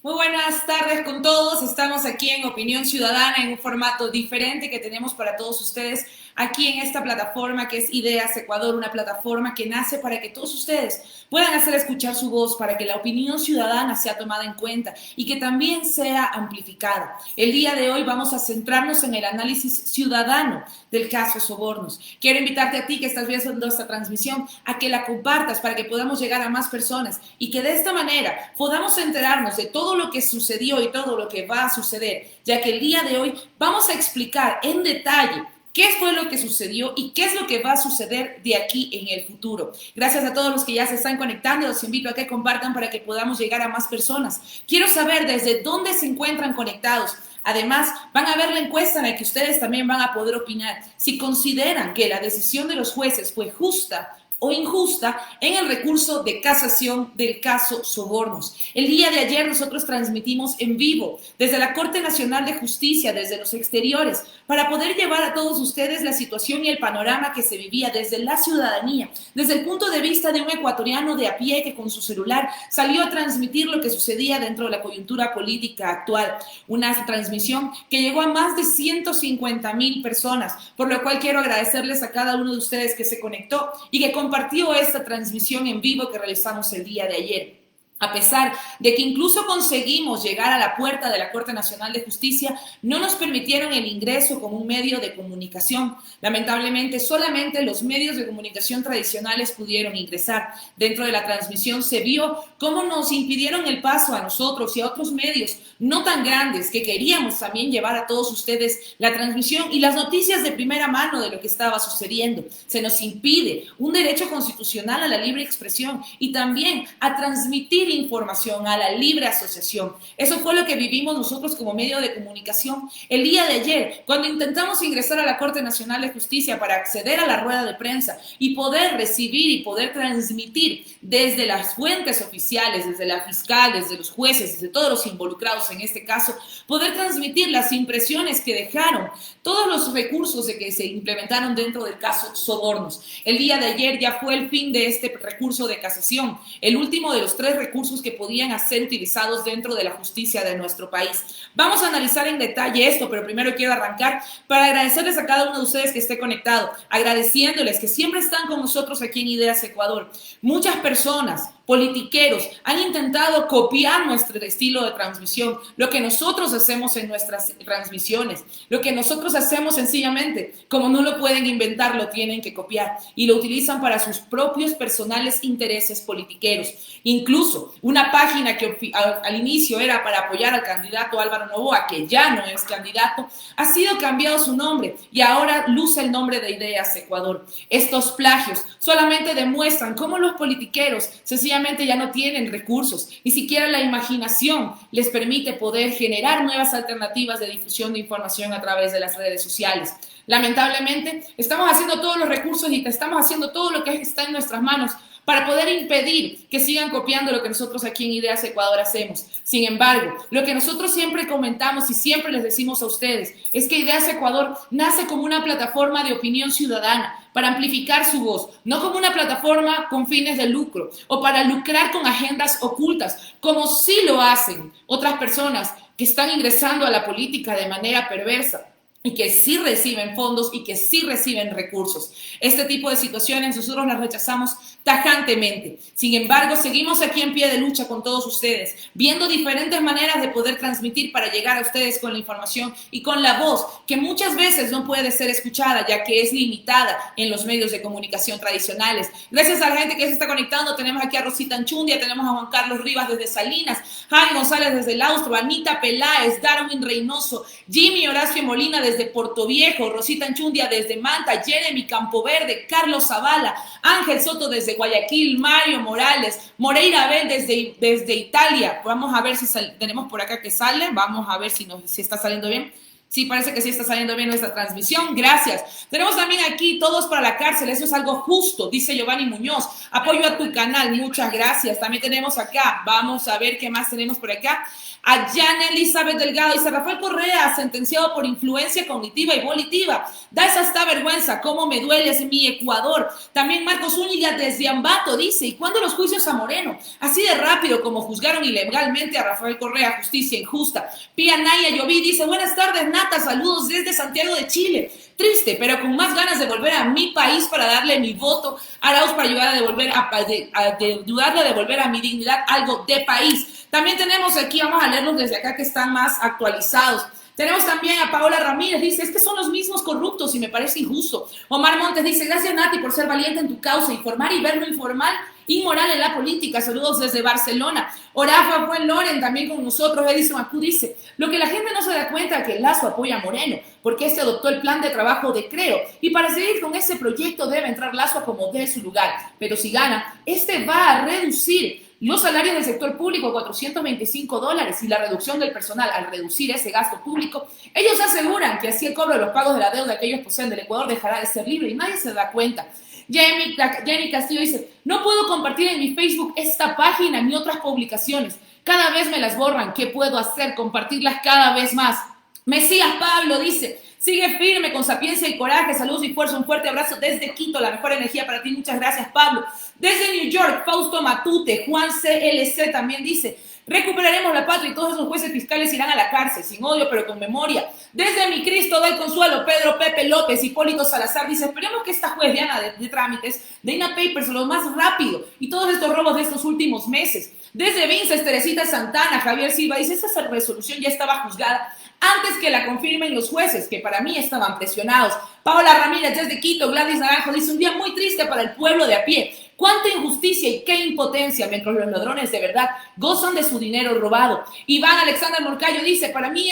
Muy buenas tardes con todos. Estamos aquí en Opinión Ciudadana en un formato diferente que tenemos para todos ustedes aquí en esta plataforma que es Ideas Ecuador, una plataforma que nace para que todos ustedes puedan hacer escuchar su voz, para que la opinión ciudadana sea tomada en cuenta y que también sea amplificada. El día de hoy vamos a centrarnos en el análisis ciudadano del caso Sobornos. Quiero invitarte a ti que estás viendo esta transmisión a que la compartas para que podamos llegar a más personas y que de esta manera podamos enterarnos de todo lo que sucedió y todo lo que va a suceder, ya que el día de hoy vamos a explicar en detalle qué fue lo que sucedió y qué es lo que va a suceder de aquí en el futuro. Gracias a todos los que ya se están conectando, los invito a que compartan para que podamos llegar a más personas. Quiero saber desde dónde se encuentran conectados. Además, van a ver la encuesta en la que ustedes también van a poder opinar si consideran que la decisión de los jueces fue justa o injusta en el recurso de casación del caso Sobornos. El día de ayer nosotros transmitimos en vivo desde la Corte Nacional de Justicia, desde los exteriores, para poder llevar a todos ustedes la situación y el panorama que se vivía desde la ciudadanía, desde el punto de vista de un ecuatoriano de a pie que con su celular salió a transmitir lo que sucedía dentro de la coyuntura política actual. Una transmisión que llegó a más de 150,000 personas, por lo cual quiero agradecerles a cada uno de ustedes que se conectó y que compartió esta transmisión en vivo que realizamos el día de ayer. A pesar de que incluso conseguimos llegar a la puerta de la Corte Nacional de Justicia, no nos permitieron el ingreso como un medio de comunicación. Lamentablemente, solamente los medios de comunicación tradicionales pudieron ingresar. Dentro de la transmisión se vio cómo nos impidieron el paso a nosotros y a otros medios no tan grandes que queríamos también llevar a todos ustedes la transmisión y las noticias de primera mano de lo que estaba sucediendo. Se nos impide un derecho constitucional a la libre expresión y también a transmitir información, a la libre asociación. Eso fue lo que vivimos nosotros como medio de comunicación el día de ayer, cuando intentamos ingresar a la Corte Nacional de Justicia para acceder a la rueda de prensa y poder recibir y poder transmitir desde las fuentes oficiales, desde la fiscal, desde los jueces, desde todos los involucrados en este caso, poder transmitir las impresiones que dejaron todos los recursos de que se implementaron dentro del caso Sobornos. El día de ayer ya fue el fin de este recurso de casación, el último de los 3 recursos que podían ser utilizados dentro de la justicia de nuestro país. Vamos a analizar en detalle esto, pero primero quiero arrancar para agradecerles a cada uno de ustedes que esté conectado, agradeciéndoles que siempre están con nosotros aquí en Ideas Ecuador. Muchas personas, politiqueros, han intentado copiar nuestro estilo de transmisión, lo que nosotros hacemos en nuestras transmisiones, lo que nosotros hacemos sencillamente, como no lo pueden inventar, lo tienen que copiar y lo utilizan para sus propios personales intereses politiqueros. Incluso una página que al inicio era para apoyar al candidato Álvaro Noboa, que ya no es candidato, ha sido cambiado su nombre y ahora luce el nombre de Ideas Ecuador. Estos plagios solamente demuestran cómo los politiqueros sencillamente ya no tienen recursos, ni siquiera la imaginación les permite poder generar nuevas alternativas de difusión de información a través de las redes sociales. Lamentablemente, estamos haciendo todos los recursos y estamos haciendo todo lo que está en nuestras manos para poder impedir que sigan copiando lo que nosotros aquí en Ideas Ecuador hacemos. Sin embargo, lo que nosotros siempre comentamos y siempre les decimos a ustedes es que Ideas Ecuador nace como una plataforma de opinión ciudadana para amplificar su voz, no como una plataforma con fines de lucro o para lucrar con agendas ocultas, como sí lo hacen otras personas que están ingresando a la política de manera perversa y que sí reciben fondos y que sí reciben recursos. Este tipo de situaciones nosotros las rechazamos tajantemente. Sin embargo, seguimos aquí en pie de lucha con todos ustedes, viendo diferentes maneras de poder transmitir para llegar a ustedes con la información y con la voz que muchas veces no puede ser escuchada, ya que es limitada en los medios de comunicación tradicionales. Gracias a la gente que se está conectando, tenemos aquí a Rosita Anchundia, tenemos a Juan Carlos Rivas desde Salinas, Javi González desde el Austro, Anita Peláez, Darwin Reynoso, Jimmy Horacio Molina desde Portoviejo, Rosita Anchundia desde Manta, Jeremy Campoverde, Carlos Zavala, Ángel Soto desde Guayaquil, Mario Morales, Moreira Abel desde Italia. Vamos a ver si tenemos por acá que sale, vamos a ver si está saliendo bien. Sí, parece que sí está saliendo bien nuestra transmisión. Gracias. Tenemos también aquí Todos para la Cárcel. Eso es algo justo, dice Giovanni Muñoz. Apoyo a tu canal. Muchas gracias. También tenemos acá. Vamos a ver qué más tenemos por acá. A Jana Elizabeth Delgado dice: Rafael Correa, sentenciado por influencia cognitiva y volitiva. Da esa hasta vergüenza. Cómo me duele, es mi Ecuador. También Marcos Zúñiga desde Ambato dice: ¿y cuándo los juicios a Moreno? Así de rápido como juzgaron ilegalmente a Rafael Correa, justicia injusta. Pia Naya Lloví dice: buenas tardes, Nata, saludos desde Santiago de Chile. Triste, pero con más ganas de volver a mi país para darle mi voto a Arauz para ayudar a ayudarle a devolver a mi dignidad algo de país. También tenemos aquí, vamos a leerlos desde acá que están más actualizados. Tenemos también a Paola Ramírez, dice: es que son los mismos corruptos y me parece injusto. Omar Montes dice: gracias, Nati, por ser valiente en tu causa, informar y ver lo informal, inmoral en la política. Saludos desde Barcelona. Orafa fue Loren también con nosotros. Edison Acu dice: lo que la gente no se da cuenta es que Lazo apoya a Moreno, porque este adoptó el plan de trabajo de Creo, y para seguir con ese proyecto debe entrar Lazo a como dé su lugar. Pero si gana, este va a reducir los salarios del sector público a $425 y la reducción del personal al reducir ese gasto público. Ellos aseguran que así el cobro de los pagos de la deuda que ellos poseen del Ecuador dejará de ser libre y nadie se da cuenta. Jenny Castillo dice: no puedo compartir en mi Facebook esta página ni otras publicaciones. Cada vez me las borran. ¿Qué puedo hacer? Compartirlas cada vez más. Mesías Pablo dice: sigue firme con sapiencia y coraje, salud y fuerza. Un fuerte abrazo desde Quito, la mejor energía para ti. Muchas gracias, Pablo. Desde New York, Fausto Matute. Juan CLC también dice: recuperaremos la patria y todos esos jueces fiscales irán a la cárcel, sin odio pero con memoria. Desde mi Cristo del Consuelo, Pedro Pepe López. Hipólito Salazar dice: esperemos que esta juez Diana de trámites de INA Papers lo más rápido y todos estos robos de estos últimos meses. Desde Vinces, Teresita Santana, Javier Silva dice: esa resolución ya estaba juzgada antes que la confirmen los jueces, que para mí estaban presionados. Paola Ramírez desde Quito. Gladys Naranjo dice: un día muy triste para el pueblo de a pie. Cuánta injusticia y qué impotencia, mientras los ladrones de verdad gozan de su dinero robado. Iván Alexander Morcayo dice: para mí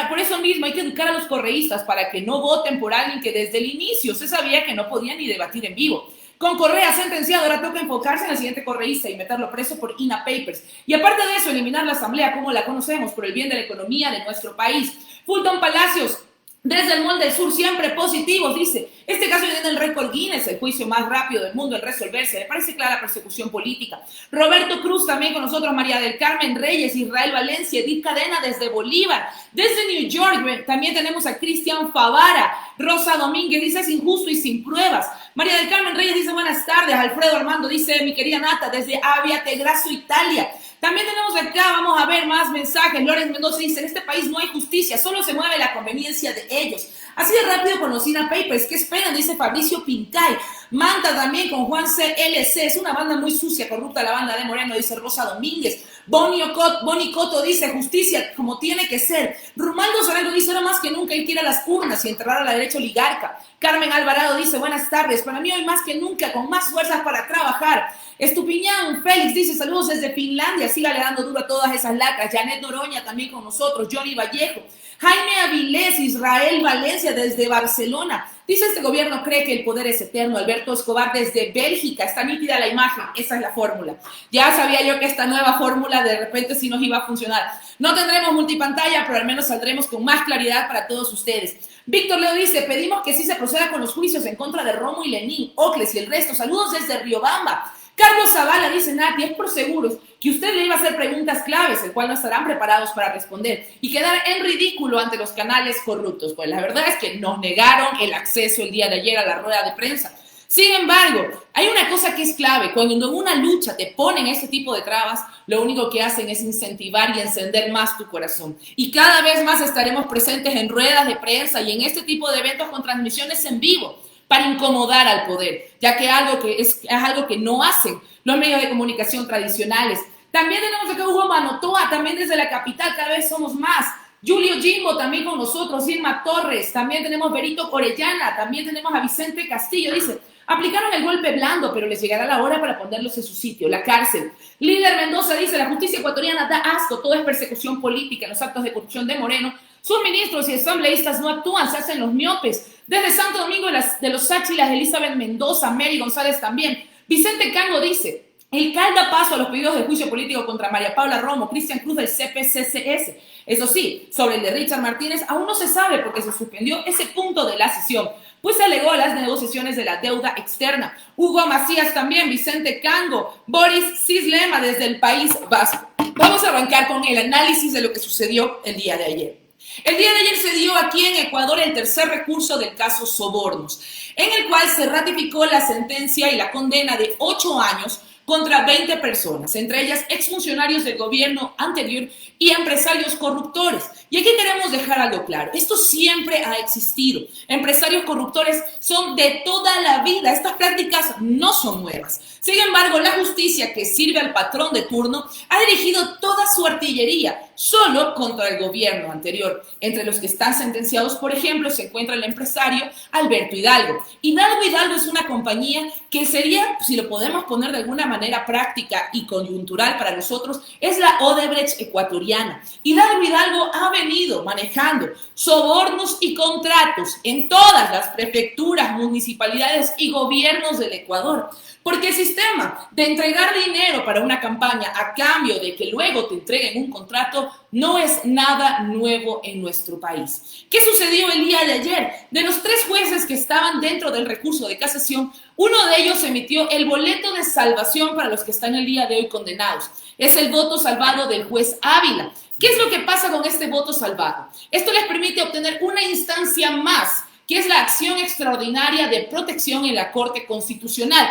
por eso mismo hay que educar a los correístas para que no voten por alguien que desde el inicio se sabía que no podía ni debatir en vivo. Con Correa sentenciado, ahora toca enfocarse en el siguiente correísta y meterlo preso por INA Papers. Y aparte de eso, eliminar la asamblea como la conocemos por el bien de la economía de nuestro país. Fulton Palacios, desde el Mall del Sur, siempre positivos, dice: este caso tiene el récord Guinness, el juicio más rápido del mundo en resolverse. Me parece clara persecución política. Roberto Cruz también con nosotros. María del Carmen Reyes, Israel Valencia, Edith Cadena desde Bolívar. Desde New York también tenemos a Cristian Favara. Rosa Domínguez dice: es injusto y sin pruebas. María del Carmen Reyes dice: buenas tardes. Alfredo Armando dice: mi querida Nata, desde Avia Tegrazo, Italia. También tenemos acá, vamos a ver más mensajes. Lorenz Mendoza dice: en este país no hay justicia, solo se mueve la conveniencia de ellos. Así de rápido con los INA Papers, ¿qué esperan? Dice Fabricio Pincay. Manta también con Juan CLC, es una banda muy sucia, corrupta la banda de Moreno, dice Rosa Domínguez. Boni Coto dice: justicia como tiene que ser. Rumaldo Sorango dice: ahora más que nunca hay que ir a las urnas y enterrar a la derecha oligarca. Carmen Alvarado dice: buenas tardes, para mí hoy más que nunca, con más fuerzas para trabajar. Estupiñán Félix dice: saludos desde Finlandia, sígale dando duro a todas esas lacras. Janet Noroña también con nosotros. Johnny Vallejo. Jaime Avilés, Israel Valencia desde Barcelona. Dice: este gobierno cree que el poder es eterno. Alberto Escobar desde Bélgica. Está nítida la imagen. Esa es la fórmula. Ya sabía yo que esta nueva fórmula de repente sí nos iba a funcionar. No tendremos multipantalla, pero al menos saldremos con más claridad para todos ustedes. Víctor Leo dice: pedimos que sí se proceda con los juicios en contra de Romo y Lenín, Ocles y el resto. Saludos desde Riobamba. Carlos Zavala dice: Nati, es por seguros que usted le iba a hacer preguntas claves, el cual no estarán preparados para responder y quedar en ridículo ante los canales corruptos. Pues la verdad es que nos negaron el acceso el día de ayer a la rueda de prensa. Sin embargo, hay una cosa que es clave: cuando en una lucha te ponen este tipo de trabas, lo único que hacen es incentivar y encender más tu corazón. Y cada vez más estaremos presentes en ruedas de prensa y en este tipo de eventos con transmisiones en vivo, para incomodar al poder, ya que es algo que no hacen los medios de comunicación tradicionales. También tenemos acá a Hugo Manotoa, también desde la capital, cada vez somos más. Julio Jimbo también con nosotros, Irma Torres, también tenemos Berito Orellana, también tenemos a Vicente Castillo, dice: aplicaron el golpe blando, pero les llegará la hora para ponerlos en su sitio, la cárcel. Líder Mendoza dice: la justicia ecuatoriana da asco, todo es persecución política. En los actos de corrupción de Moreno, sus ministros y asambleístas no actúan, se hacen los miopes. Desde Santo Domingo de los Sáchilas, Elizabeth Mendoza, Mary González también. Vicente Cango dice: El CAL da paso a los pedidos de juicio político contra María Paula Romo, Cristian Cruz del CPCCS. Eso sí, sobre el de Richard Martínez aún no se sabe porque se suspendió ese punto de la sesión, pues se alegó a las negociaciones de la deuda externa. Hugo Macías también, Vicente Cango, Boris Cislema desde el País Vasco. Vamos a arrancar con el análisis de lo que sucedió el día de ayer. El día de ayer se dio aquí en Ecuador el tercer recurso del caso Sobornos, en el cual se ratificó la sentencia y la condena de 8 años contra 20 personas, entre ellas exfuncionarios del gobierno anterior y empresarios corruptores. Y aquí queremos dejar algo claro, esto siempre ha existido. Empresarios corruptores son de toda la vida, estas prácticas no son nuevas. Sin embargo, la justicia que sirve al patrón de turno ha dirigido toda su artillería solo contra el gobierno anterior. Entre los que están sentenciados, por ejemplo, se encuentra el empresario Alberto Hidalgo. Hidalgo es una compañía que sería, si lo podemos poner de alguna manera práctica y coyuntural para nosotros, es la Odebrecht ecuatoriana. Hidalgo ha venido manejando sobornos y contratos en todas las prefecturas, municipalidades y gobiernos del Ecuador. Porque el sistema de entregar dinero para una campaña a cambio de que luego te entreguen un contrato no es nada nuevo en nuestro país. ¿Qué sucedió el día de ayer? De los 3 jueces que estaban dentro del recurso de casación, uno de ellos emitió el boleto de salvación para los que están el día de hoy condenados. Es el voto salvado del juez Ávila. ¿Qué es lo que pasa con este voto salvado? Esto les permite obtener una instancia más, que es la acción extraordinaria de protección en la Corte Constitucional,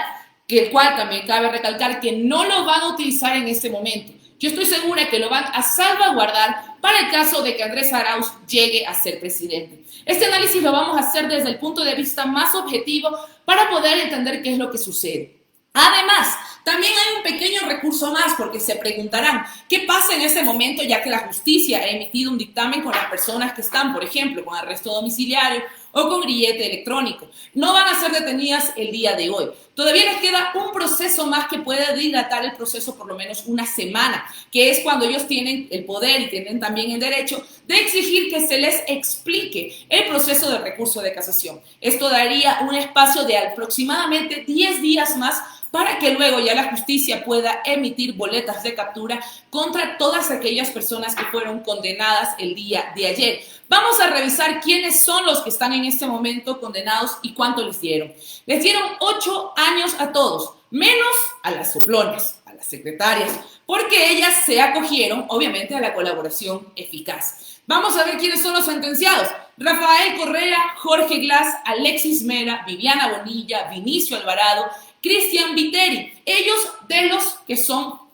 que el cual también cabe recalcar que no lo van a utilizar en este momento. Yo estoy segura que lo van a salvaguardar para el caso de que Andrés Arauz llegue a ser presidente. Este análisis lo vamos a hacer desde el punto de vista más objetivo para poder entender qué es lo que sucede. Además, también hay un pequeño recurso más porque se preguntarán qué pasa en ese momento ya que la justicia ha emitido un dictamen con las personas que están, por ejemplo, con arresto domiciliario o con grillete electrónico. No van a ser detenidas el día de hoy. Todavía les queda un proceso más que puede dilatar el proceso por lo menos una semana, que es cuando ellos tienen el poder y tienen también el derecho de exigir que se les explique el proceso de recurso de casación. Esto daría un espacio de aproximadamente 10 días más para que luego ya la justicia pueda emitir boletas de captura contra todas aquellas personas que fueron condenadas el día de ayer. Vamos a revisar quiénes son los que están en este momento condenados y cuánto les dieron. Les dieron 8 años a todos, menos a las soplonas, a las secretarias, porque ellas se acogieron, obviamente, a la colaboración eficaz. Vamos a ver quiénes son los sentenciados. Rafael Correa, Jorge Glass, Alexis Mera, Viviana Bonilla, Vinicio Alvarado, Cristian Viteri, ellos de los que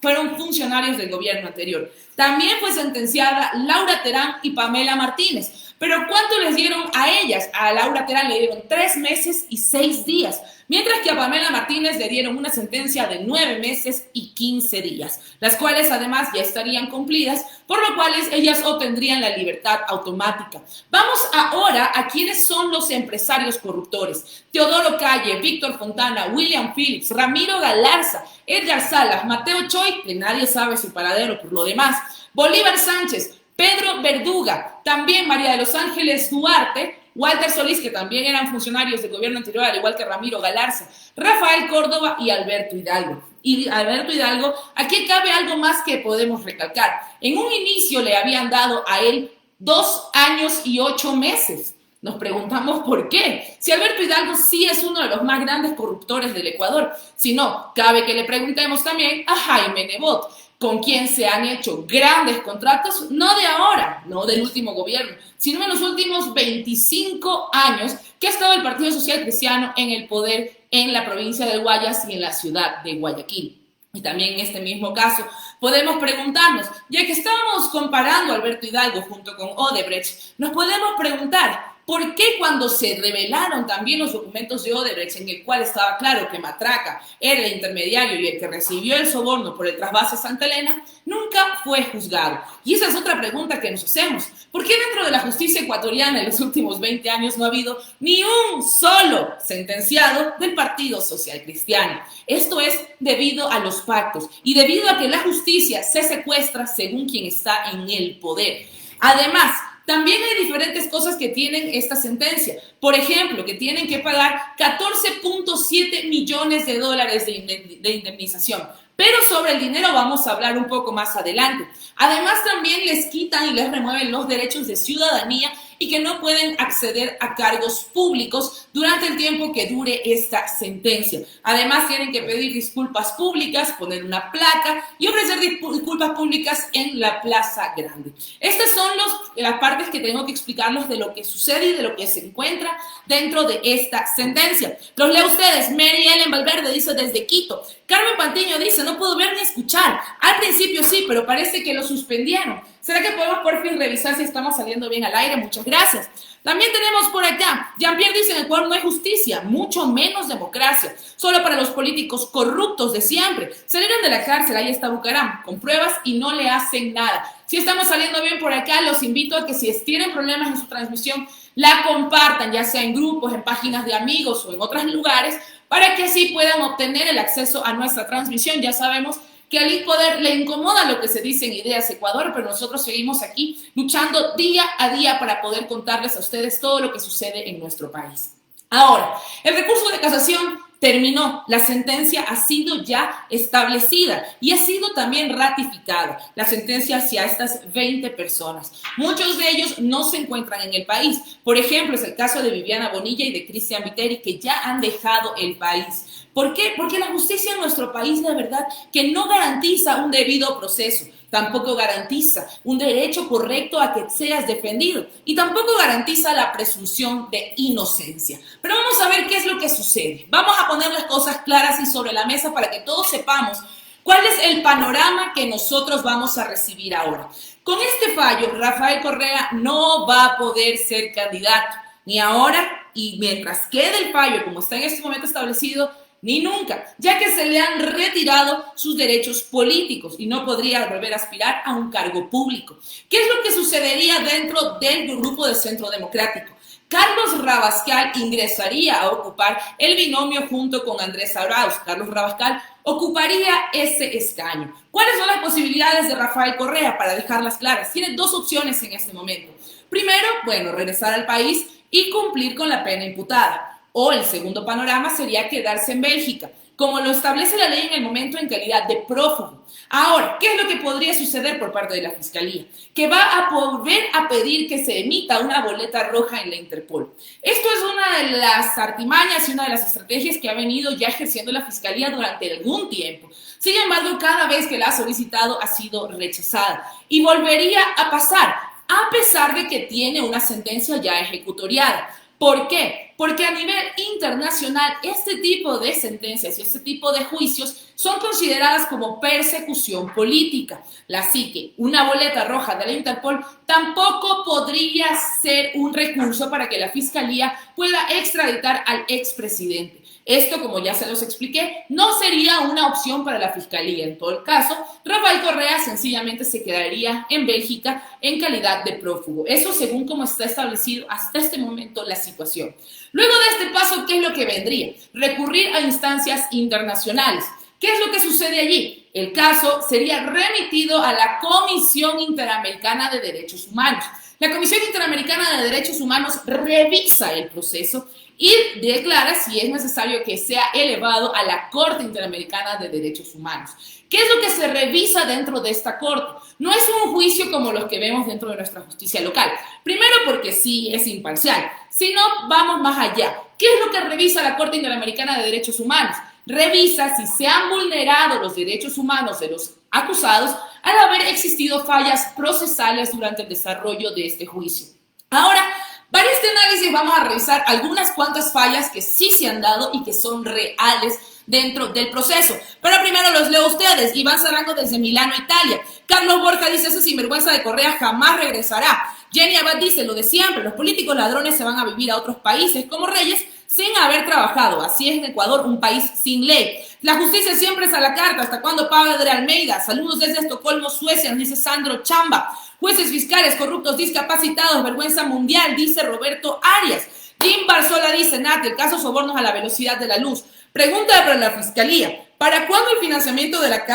fueron funcionarios del gobierno anterior. También fue sentenciada Laura Terán y Pamela Martínez. Pero ¿cuánto les dieron a ellas? A Laura Terán le dieron 3 meses y 6 días, mientras que a Pamela Martínez le dieron una sentencia de 9 meses y 15 días, las cuales además ya estarían cumplidas, por lo cual ellas obtendrían la libertad automática. Vamos ahora a quiénes son los empresarios corruptores. Teodoro Calle, Víctor Fontana, William Phillips, Ramiro Galarza, Edgar Salas, Mateo Choi, que nadie sabe su paradero por lo demás, Bolívar Sánchez, Pedro Verduga, también María de los Ángeles Duarte, Walter Solís, que también eran funcionarios del gobierno anterior, al igual que Ramiro Galarza, Rafael Córdoba y Alberto Hidalgo. Y Alberto Hidalgo, aquí cabe algo más que podemos recalcar. En un inicio le habían dado a él 2 años y 8 meses. Nos preguntamos por qué. Si Alberto Hidalgo sí es uno de los más grandes corruptores del Ecuador. Si no, cabe que le preguntemos también a Jaime Nebot, con quien se han hecho grandes contratos, no de ahora, no del último gobierno, sino en los últimos 25 años que ha estado el Partido Social Cristiano en el poder en la provincia del Guayas y en la ciudad de Guayaquil. Y también en este mismo caso podemos preguntarnos, ya que estábamos comparando a Alberto Hidalgo junto con Odebrecht, nos podemos preguntar, ¿por qué cuando se revelaron también los documentos de Odebrecht, en el cual estaba claro que Matraca era el intermediario y el que recibió el soborno por el trasvase Santa Elena, nunca fue juzgado? Y esa es otra pregunta que nos hacemos. ¿Por qué dentro de la justicia ecuatoriana en los últimos 20 años no ha habido ni un solo sentenciado del Partido Social Cristiano? Esto es debido a los pactos y debido a que la justicia se secuestra según quien está en el poder. Además, también hay diferentes cosas que tienen esta sentencia. Por ejemplo, que tienen que pagar $14.7 millones de indemnización. Pero sobre el dinero vamos a hablar un poco más adelante. Además, también les quitan y les remueven los derechos de ciudadanía y que no pueden acceder a cargos públicos durante el tiempo que dure esta sentencia. Además, tienen que pedir disculpas públicas, poner una placa y ofrecer disculpas públicas en la Plaza Grande. Estas son las partes que tengo que explicarles de lo que sucede y de lo que se encuentra dentro de esta sentencia. Los leo a ustedes. Mary Ellen Valverde dice desde Quito. Carmen Pantiño dice, no puedo ver ni escuchar. Al principio sí, pero parece que lo suspendieron. ¿Será que podemos por fin revisar si estamos saliendo bien al aire? Muchas gracias. También tenemos por acá, Jean-Pierre dice, en Ecuador no hay justicia, mucho menos democracia, solo para los políticos corruptos de siempre. Salieron de la cárcel, ahí está Bucaram, con pruebas y no le hacen nada. Si estamos saliendo bien por acá, los invito a que si tienen problemas en su transmisión, la compartan, ya sea en grupos, en páginas de amigos o en otros lugares, para que así puedan obtener el acceso a nuestra transmisión. Ya sabemos que al InPoder le incomoda lo que se dice en Ideas Ecuador, pero nosotros seguimos aquí luchando día a día para poder contarles a ustedes todo lo que sucede en nuestro país. Ahora, el recurso de casación terminó, la sentencia ha sido ya establecida y ha sido también ratificada, la sentencia hacia estas 20 personas. Muchos de ellos no se encuentran en el país. Por ejemplo, es el caso de Viviana Bonilla y de Cristian Viteri, que ya han dejado el país. ¿Por qué? Porque la justicia en nuestro país, la verdad, que no garantiza un debido proceso, tampoco garantiza un derecho correcto a que seas defendido y tampoco garantiza la presunción de inocencia. Pero vamos a ver qué es lo que sucede. Vamos a poner las cosas claras y sobre la mesa para que todos sepamos cuál es el panorama que nosotros vamos a recibir ahora. Con este fallo, Rafael Correa no va a poder ser candidato, ni ahora y mientras quede el fallo como está en este momento establecido, ni nunca, ya que se le han retirado sus derechos políticos y no podría volver a aspirar a un cargo público. ¿Qué es lo que sucedería dentro del grupo de Centro Democrático? Carlos Rabascal ingresaría a ocupar el binomio junto con Andrés Arauz. Carlos Rabascal ocuparía ese escaño. ¿Cuáles son las posibilidades de Rafael Correa? Para dejarlas claras, tiene dos opciones en este momento. Primero, regresar al país y cumplir con la pena imputada. O el segundo panorama sería quedarse en Bélgica, como lo establece la ley en el momento en calidad de prófugo. Ahora, ¿qué es lo que podría suceder por parte de la Fiscalía? Que va a volver a pedir que se emita una boleta roja en la Interpol. Esto es una de las artimañas y una de las estrategias que ha venido ya ejerciendo la Fiscalía durante algún tiempo. Sin embargo, cada vez que la ha solicitado ha sido rechazada y volvería a pasar, a pesar de que tiene una sentencia ya ejecutoriada. ¿Por qué? Porque a nivel internacional este tipo de sentencias y este tipo de juicios son consideradas como persecución política. Así que una boleta roja de la Interpol tampoco podría ser un recurso para que la Fiscalía pueda extraditar al expresidente. Esto, como ya se los expliqué, no sería una opción para la Fiscalía. En todo el caso, Rafael Correa sencillamente se quedaría en Bélgica en calidad de prófugo. Eso según como está establecido hasta este momento la situación. Luego de este paso, ¿qué es lo que vendría? Recurrir a instancias internacionales. ¿Qué es lo que sucede allí? El caso sería remitido a la Comisión Interamericana de Derechos Humanos. La Comisión Interamericana de Derechos Humanos revisa el proceso y declara si es necesario que sea elevado a la Corte Interamericana de Derechos Humanos. ¿Qué es lo que se revisa dentro de esta corte? No es un juicio como los que vemos dentro de nuestra justicia local. Primero porque sí es imparcial, sino vamos más allá. ¿Qué es lo que revisa la Corte Interamericana de Derechos Humanos? Revisa si se han vulnerado los derechos humanos de los acusados al haber existido fallas procesales durante el desarrollo de este juicio. Ahora, para este análisis vamos a revisar algunas cuantas fallas que sí se han dado y que son reales dentro del proceso. Pero primero los leo a ustedes. Iván Zarango desde Milano, Italia. Carlos Borja dice, ese sinvergüenza de Correa jamás regresará. Jenny Abad dice, lo de siempre, los políticos ladrones se van a vivir a otros países como reyes sin haber trabajado. Así es en Ecuador, un país sin ley. La justicia siempre es a la carta. ¿Hasta cuándo Padre Almeida? Saludos desde Estocolmo, Suecia, nos dice Sandro Chamba. Jueces fiscales corruptos, discapacitados, vergüenza mundial, dice Roberto Arias. Jim Barzola dice, Nati, el caso sobornos a la velocidad de la luz. Pregunta para la Fiscalía, ¿para cuándo el financiamiento de la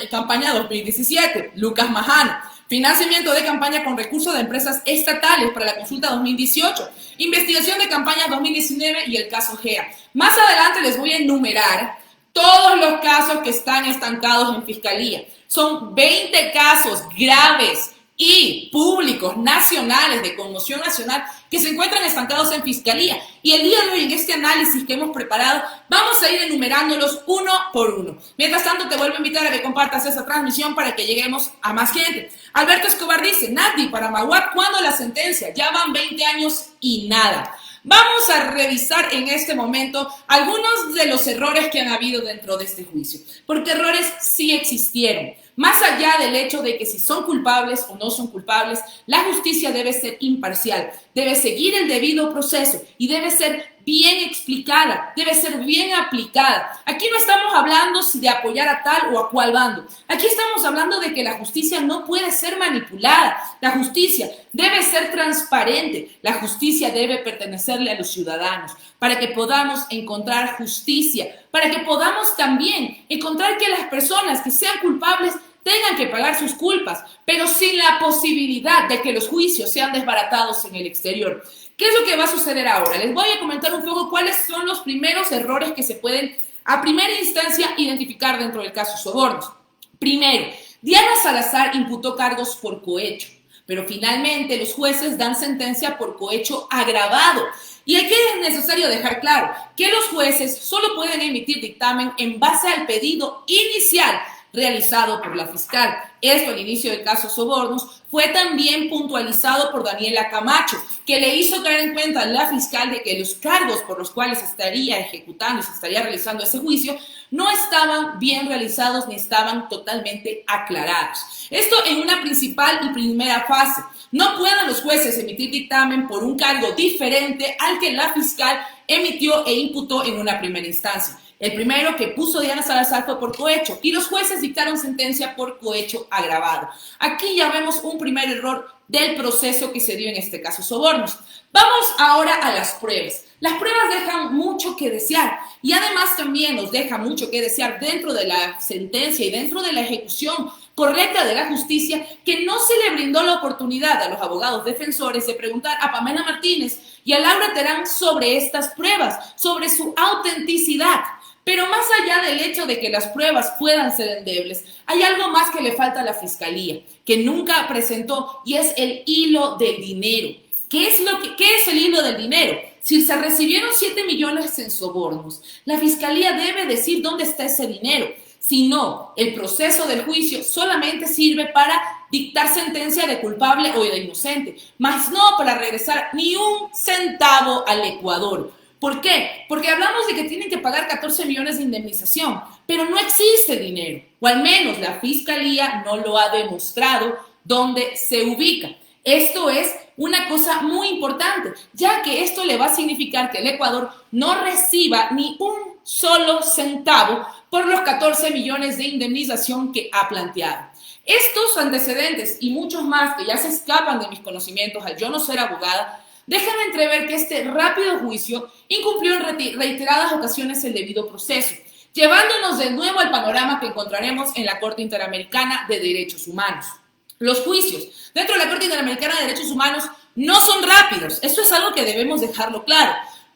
campaña 2017? Lucas Majano. Financiamiento de campaña con recursos de empresas estatales para la consulta 2018. Investigación de campaña 2019 y el caso GEA. Más adelante les voy a enumerar todos los casos que están estancados en fiscalía. Son 20 casos graves y públicos, nacionales, de conmoción nacional, que se encuentran estancados en fiscalía. Y el día de hoy, en este análisis que hemos preparado, vamos a ir enumerándolos uno por uno. Mientras tanto, te vuelvo a invitar a que compartas esa transmisión para que lleguemos a más gente. Alberto Escobar dice, Nati, para Maguad, ¿cuándo la sentencia? Ya van 20 años y nada. Vamos a revisar en este momento algunos de los errores que han habido dentro de este juicio, porque errores sí existieron. Más allá del hecho de que si son culpables o no son culpables, la justicia debe ser imparcial, debe seguir el debido proceso y debe ser bien explicada, debe ser bien aplicada. Aquí no estamos hablando de apoyar a tal o a cual bando. Aquí estamos hablando de que la justicia no puede ser manipulada. La justicia debe ser transparente. La justicia debe pertenecerle a los ciudadanos para que podamos encontrar justicia, para que podamos también encontrar que las personas que sean culpables tengan que pagar sus culpas, pero sin la posibilidad de que los juicios sean desbaratados en el exterior. ¿Qué es lo que va a suceder ahora? Les voy a comentar un poco cuáles son los primeros errores que se pueden, a primera instancia, identificar dentro del caso Sobornos. Primero, Diana Salazar imputó cargos por cohecho, pero finalmente los jueces dan sentencia por cohecho agravado. Y aquí es necesario dejar claro que los jueces solo pueden emitir dictamen en base al pedido inicial realizado por la fiscal. Esto al inicio del caso Sobornos fue también puntualizado por Daniela Camacho, que le hizo caer en cuenta a la fiscal de que los cargos por los cuales se estaría ejecutando y se estaría realizando ese juicio no estaban bien realizados ni estaban totalmente aclarados. Esto en una principal y primera fase. No pueden los jueces emitir dictamen por un cargo diferente al que la fiscal emitió e imputó en una primera instancia. El primero que puso Diana Salazar fue por cohecho y los jueces dictaron sentencia por cohecho agravado. Aquí ya vemos un primer error del proceso que se dio en este caso Sobornos. Vamos ahora a las pruebas. Las pruebas dejan mucho que desear y además también nos deja mucho que desear dentro de la sentencia y dentro de la ejecución correcta de la justicia, que no se le brindó la oportunidad a los abogados defensores de preguntar a Pamela Martínez y a Laura Terán sobre estas pruebas, sobre su autenticidad. Pero más allá del hecho de que las pruebas puedan ser endebles, hay algo más que le falta a la fiscalía, que nunca presentó, y es el hilo del dinero. ¿Qué es el hilo del dinero? Si se recibieron 7 millones en sobornos, la fiscalía debe decir dónde está ese dinero. Si no, el proceso del juicio solamente sirve para dictar sentencia de culpable o de inocente, más no para regresar ni un centavo al Ecuador. ¿Por qué? Porque hablamos de que tienen que pagar 14 millones de indemnización, pero no existe dinero, o al menos la fiscalía no lo ha demostrado dónde se ubica. Esto es una cosa muy importante, ya que esto le va a significar que el Ecuador no reciba ni un solo centavo por los 14 millones de indemnización que ha planteado. Estos antecedentes y muchos más que ya se escapan de mis conocimientos al yo no ser abogada, dejan entrever que este rápido juicio incumplió en reiteradas ocasiones el debido proceso, llevándonos de nuevo al panorama que encontraremos en la Corte Interamericana de Derechos Humanos. Los juicios dentro de la Corte Interamericana de Derechos Humanos no son rápidos, eso es algo que debemos dejarlo claro,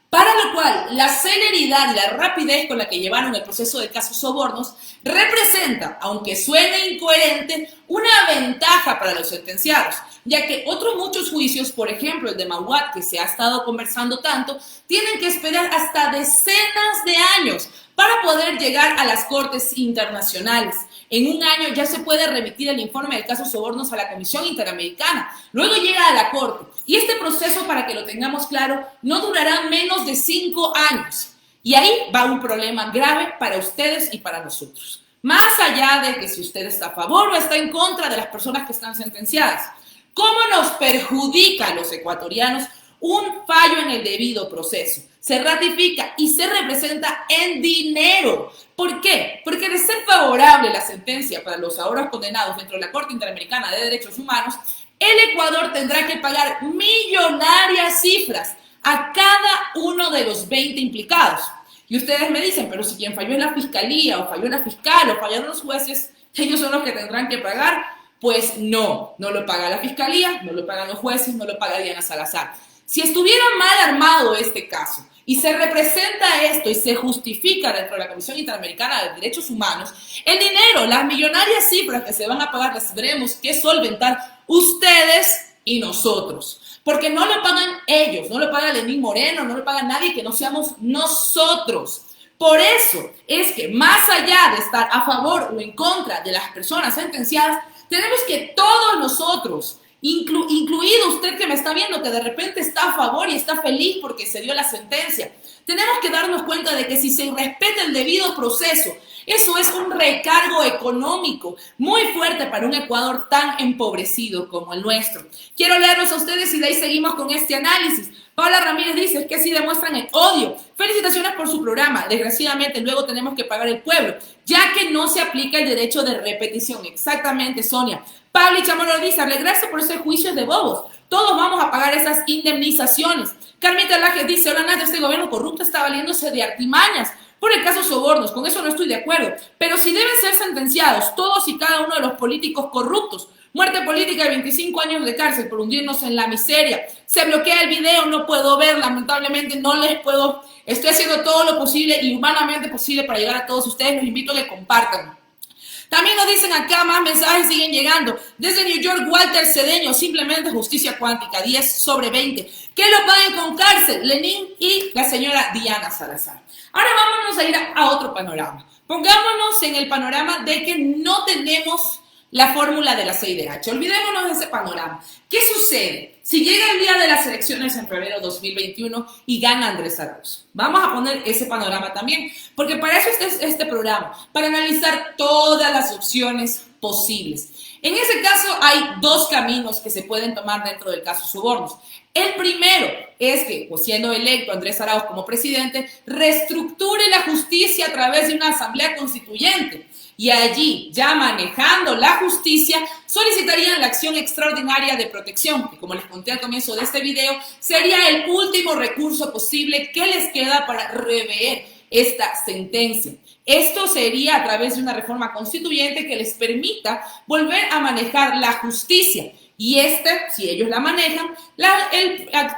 para lo cual la celeridad y la rapidez con la que llevaron el proceso del caso Sobornos representa, aunque suene incoherente, una ventaja para los sentenciados, ya que otros muchos juicios, por ejemplo el de Maguad, que se ha estado conversando tanto, tienen que esperar hasta decenas de años para poder llegar a las cortes internacionales. En un año ya se puede remitir el informe del caso Sobornos a la Comisión Interamericana, luego llega a la Corte. Y este proceso, para que lo tengamos claro, no durará menos de 5 años. Y ahí va un problema grave para ustedes y para nosotros. Más allá de que si usted está a favor o está en contra de las personas que están sentenciadas, ¿cómo nos perjudica a los ecuatorianos un fallo en el debido proceso? Se ratifica y se representa en dinero. ¿Por qué? Porque de ser favorable la sentencia para los ahora condenados dentro de la Corte Interamericana de Derechos Humanos, el Ecuador tendrá que pagar millonarias cifras a cada uno de los 20 implicados. Y ustedes me dicen, pero si quien falló es la fiscalía, o falló la fiscal, o fallaron los jueces, ellos son los que tendrán que pagar. Pues no lo paga la fiscalía, no lo pagan los jueces, no lo paga Diana Salazar. Si estuviera mal armado este caso y se representa esto y se justifica dentro de la Comisión Interamericana de Derechos Humanos, el dinero, las millonarias cifras que se van a pagar las tendremos que solventar ustedes y nosotros. Porque no lo pagan ellos, no lo paga Lenín Moreno, no lo paga nadie que no seamos nosotros. Por eso es que más allá de estar a favor o en contra de las personas sentenciadas, tenemos que todos nosotros, incluido usted que me está viendo, que de repente está a favor y está feliz porque se dio la sentencia, tenemos que darnos cuenta de que si se respeta el debido proceso, eso es un recargo económico muy fuerte para un Ecuador tan empobrecido como el nuestro. Quiero leerlos a ustedes y de ahí seguimos con este análisis. Paula Ramírez dice que sí demuestran el odio. Felicitaciones por su programa. Desgraciadamente luego tenemos que pagar el pueblo, ya que no se aplica el derecho de repetición. Exactamente, Sonia. Pablo Chamorro dice, alegrarse por ese juicio de bobos. Todos vamos a pagar esas indemnizaciones. Carmita Laje dice, hola Nata, este gobierno corrupto está valiéndose de artimañas por el caso sobornos. Con eso no estoy de acuerdo. Pero si deben ser sentenciados todos y cada uno de los políticos corruptos, muerte política de 25 años de cárcel por hundirnos en la miseria. Se bloquea el video, no puedo ver, lamentablemente no les puedo. Estoy haciendo todo lo posible y humanamente posible para llegar a todos ustedes. Los invito a que compartan. También nos dicen acá, más mensajes siguen llegando. Desde New York, Walter Cedeño, simplemente justicia cuántica, 10/20. Que lo paguen con cárcel, Lenín y la señora Diana Salazar. Ahora vámonos a ir a otro panorama. Pongámonos en el panorama de que no tenemos la fórmula de la CIDH. Olvidémonos de ese panorama. ¿Qué sucede si llega el día de las elecciones en febrero de 2021 y gana Andrés Arauz? Vamos a poner ese panorama también, porque para eso es este programa, para analizar todas las opciones posibles. En ese caso hay dos caminos que se pueden tomar dentro del caso sobornos. El primero es que, pues siendo electo Andrés Arauz como presidente, reestructure la justicia a través de una asamblea constituyente. Y allí, ya manejando la justicia, solicitarían la acción extraordinaria de protección, que como les conté al comienzo de este video, sería el último recurso posible que les queda para rever esta sentencia. Esto sería a través de una reforma constituyente que les permita volver a manejar la justicia. Y si ellos la manejan, la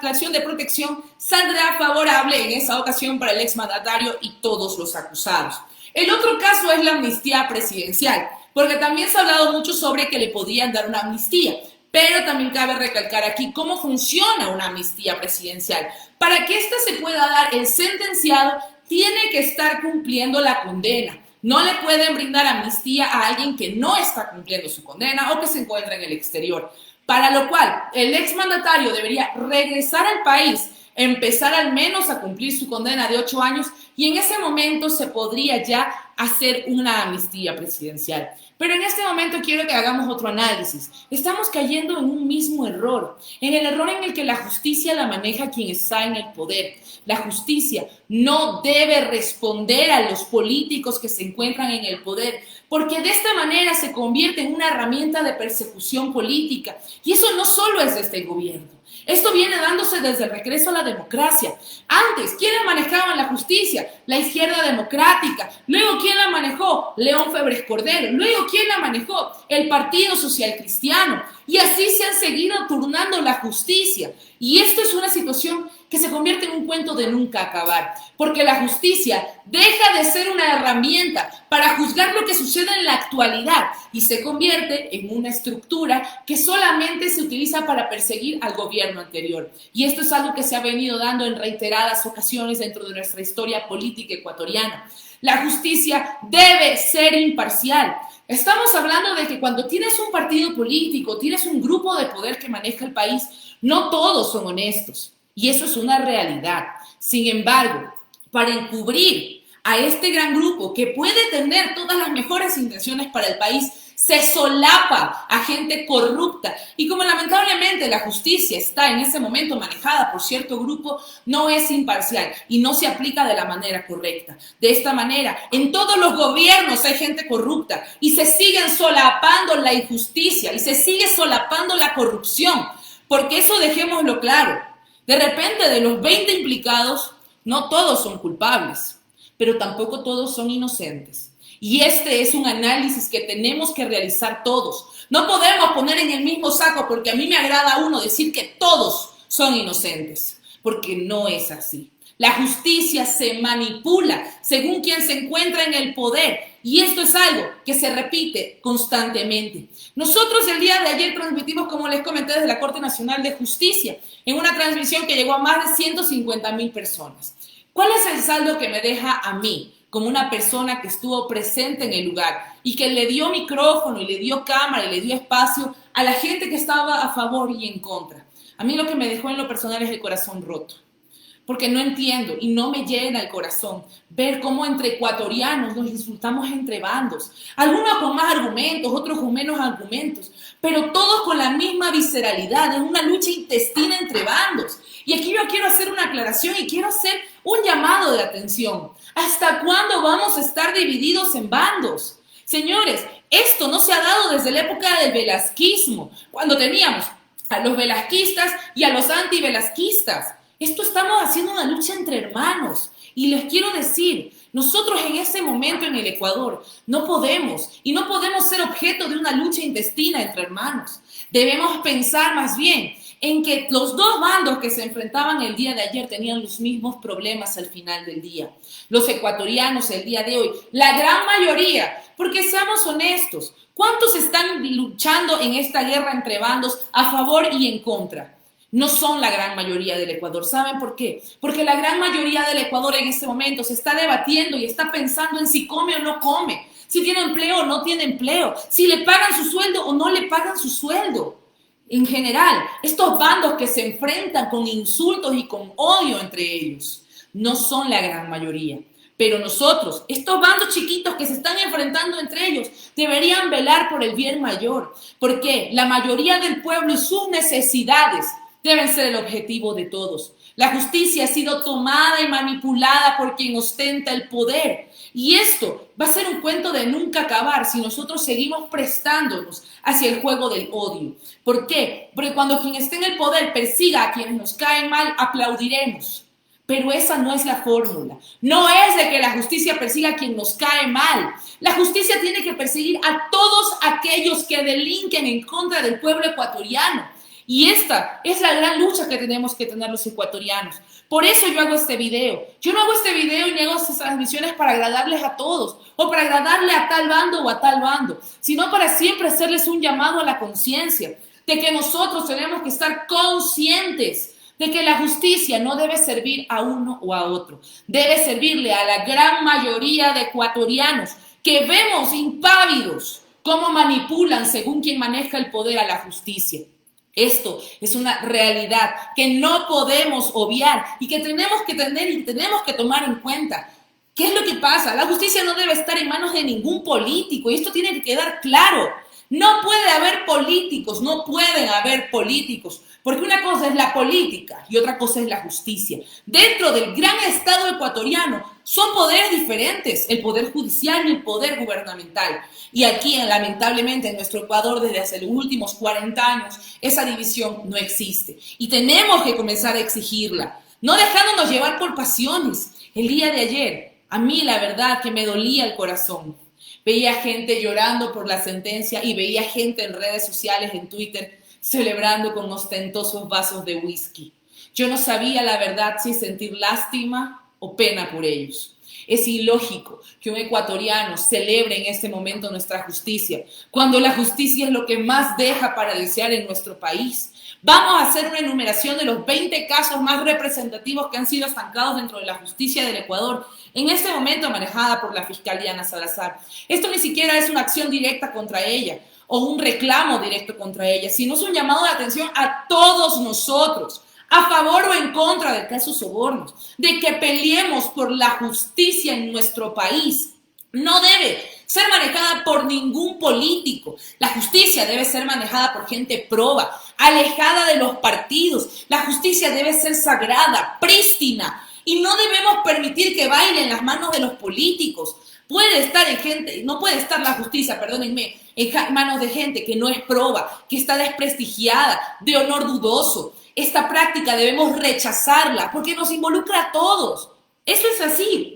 acción de protección saldrá favorable en esa ocasión para el exmandatario y todos los acusados. El otro caso es la amnistía presidencial, porque también se ha hablado mucho sobre que le podrían dar una amnistía, pero también cabe recalcar aquí cómo funciona una amnistía presidencial. Para que ésta se pueda dar, el sentenciado tiene que estar cumpliendo la condena. No le pueden brindar amnistía a alguien que no está cumpliendo su condena o que se encuentra en el exterior. Para lo cual, el exmandatario debería regresar al país, empezar al menos a cumplir su condena de 8 años y en ese momento se podría ya hacer una amnistía presidencial. Pero en este momento quiero que hagamos otro análisis. Estamos cayendo en un mismo error, en el error en el que la justicia la maneja quien está en el poder. La justicia no debe responder a los políticos que se encuentran en el poder, porque de esta manera se convierte en una herramienta de persecución política. Y eso no solo es de este gobierno. Esto viene dándose desde el regreso a la democracia. Antes, ¿quiénes manejaban la justicia? La izquierda democrática. Luego, ¿quién la manejó? León Febres Cordero. Luego, ¿quién la manejó? El Partido Social Cristiano. Y así se han seguido turnando la justicia. Y esto es una situación que se convierte en un cuento de nunca acabar, porque la justicia deja de ser una herramienta para juzgar lo que sucede en la actualidad y se convierte en una estructura que solamente se utiliza para perseguir al gobierno anterior. Y esto es algo que se ha venido dando en reiteradas ocasiones dentro de nuestra historia política ecuatoriana. La justicia debe ser imparcial. Estamos hablando de que cuando tienes un partido político, tienes un grupo de poder que maneja el país, no todos son honestos. Y eso es una realidad. Sin embargo, para encubrir a este gran grupo que puede tener todas las mejores intenciones para el país, se solapa a gente corrupta. Y como lamentablemente la justicia está en ese momento manejada por cierto grupo, no es imparcial y no se aplica de la manera correcta. De esta manera, en todos los gobiernos hay gente corrupta y se siguen solapando la injusticia y se sigue solapando la corrupción. Porque eso dejémoslo claro. De repente, de los 20 implicados, no todos son culpables, pero tampoco todos son inocentes. Y este es un análisis que tenemos que realizar todos. No podemos poner en el mismo saco, porque a mí me agrada a uno decir que todos son inocentes, porque no es así. La justicia se manipula según quien se encuentra en el poder. Y esto es algo que se repite constantemente. Nosotros el día de ayer transmitimos, como les comenté, desde la Corte Nacional de Justicia, en una transmisión que llegó a más de 150,000 personas. ¿Cuál es el saldo que me deja a mí, como una persona que estuvo presente en el lugar y que le dio micrófono y le dio cámara y le dio espacio a la gente que estaba a favor y en contra? A mí lo que me dejó en lo personal es el corazón roto. Porque no entiendo y no me llena el corazón ver cómo entre ecuatorianos nos insultamos entre bandos. Algunos con más argumentos, otros con menos argumentos, pero todos con la misma visceralidad. Es una lucha intestina entre bandos. Y aquí yo quiero hacer una aclaración y quiero hacer un llamado de atención. ¿Hasta cuándo vamos a estar divididos en bandos? Señores, esto no se ha dado desde la época del velasquismo, cuando teníamos a los velasquistas y a los anti-velasquistas. Esto estamos haciendo una lucha entre hermanos. Y les quiero decir, nosotros en este momento en el Ecuador no podemos ser objeto de una lucha intestina entre hermanos. Debemos pensar más bien en que los dos bandos que se enfrentaban el día de ayer tenían los mismos problemas al final del día. Los ecuatorianos el día de hoy, la gran mayoría, porque seamos honestos, ¿cuántos están luchando en esta guerra entre bandos a favor y en contra? No son la gran mayoría del Ecuador. ¿Saben por qué? Porque la gran mayoría del Ecuador en este momento se está debatiendo y está pensando en si come o no come, si tiene empleo o no tiene empleo, si le pagan su sueldo o no le pagan su sueldo. En general, estos bandos que se enfrentan con insultos y con odio entre ellos, no son la gran mayoría. Pero nosotros, estos bandos chiquitos que se están enfrentando entre ellos, deberían velar por el bien mayor. Porque la mayoría del pueblo y sus necesidades deben ser el objetivo de todos. La justicia ha sido tomada y manipulada por quien ostenta el poder. Y esto va a ser un cuento de nunca acabar si nosotros seguimos prestándonos hacia el juego del odio. ¿Por qué? Porque cuando quien esté en el poder persiga a quienes nos caen mal, aplaudiremos. Pero esa no es la fórmula. No es de que la justicia persiga a quien nos cae mal. La justicia tiene que perseguir a todos aquellos que delinquen en contra del pueblo ecuatoriano. Y esta es la gran lucha que tenemos que tener los ecuatorianos. Por eso yo hago este video. Yo no hago este video y ni hago estas transmisiones para agradarles a todos o para agradarle a tal bando o a tal bando, sino para siempre hacerles un llamado a la conciencia de que nosotros tenemos que estar conscientes de que la justicia no debe servir a uno o a otro. Debe servirle a la gran mayoría de ecuatorianos que vemos impávidos cómo manipulan según quien maneja el poder a la justicia. Esto es una realidad que no podemos obviar y que tenemos que tener y tenemos que tomar en cuenta. ¿Qué es lo que pasa? La justicia no debe estar en manos de ningún político y esto tiene que quedar claro. No puede haber políticos, no pueden haber políticos, porque una cosa es la política y otra cosa es la justicia. Dentro del gran Estado ecuatoriano son poderes diferentes, el poder judicial y el poder gubernamental. Y aquí, lamentablemente, en nuestro Ecuador, desde hace los últimos 40 años, esa división no existe. Y tenemos que comenzar a exigirla, no dejándonos llevar por pasiones. El día de ayer, a mí la verdad que me dolía el corazón. Veía gente llorando por la sentencia y veía gente en redes sociales, en Twitter, celebrando con ostentosos vasos de whisky. Yo no sabía la verdad si sentir lástima o pena por ellos. Es ilógico que un ecuatoriano celebre en este momento nuestra justicia, cuando la justicia es lo que más deja para desear en nuestro país. Vamos a hacer una enumeración de los 20 casos más representativos que han sido estancados dentro de la justicia del Ecuador, en este momento manejada por la fiscalía Ana Salazar. Esto ni siquiera es una acción directa contra ella o un reclamo directo contra ella, sino es un llamado de atención a todos nosotros, a favor o en contra del caso Sobornos, de que peleemos por la justicia en nuestro país. No debe ser manejada por ningún político. La justicia debe ser manejada por gente proba, alejada de los partidos. La justicia debe ser sagrada, prístina, y no debemos permitir que baile en las manos de los políticos. No puede estar la justicia, perdónenme, en manos de gente que no es proba, que está desprestigiada, de honor dudoso. Esta práctica debemos rechazarla porque nos involucra a todos. Esto es así.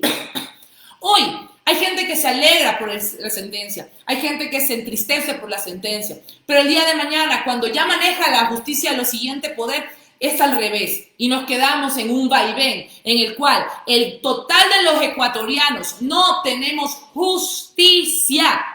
Hoy hay gente que se alegra por la sentencia, hay gente que se entristece por la sentencia, pero el día de mañana, cuando ya maneja la justicia lo siguiente poder, es al revés y nos quedamos en un vaivén en el cual el total de los ecuatorianos no tenemos justicia.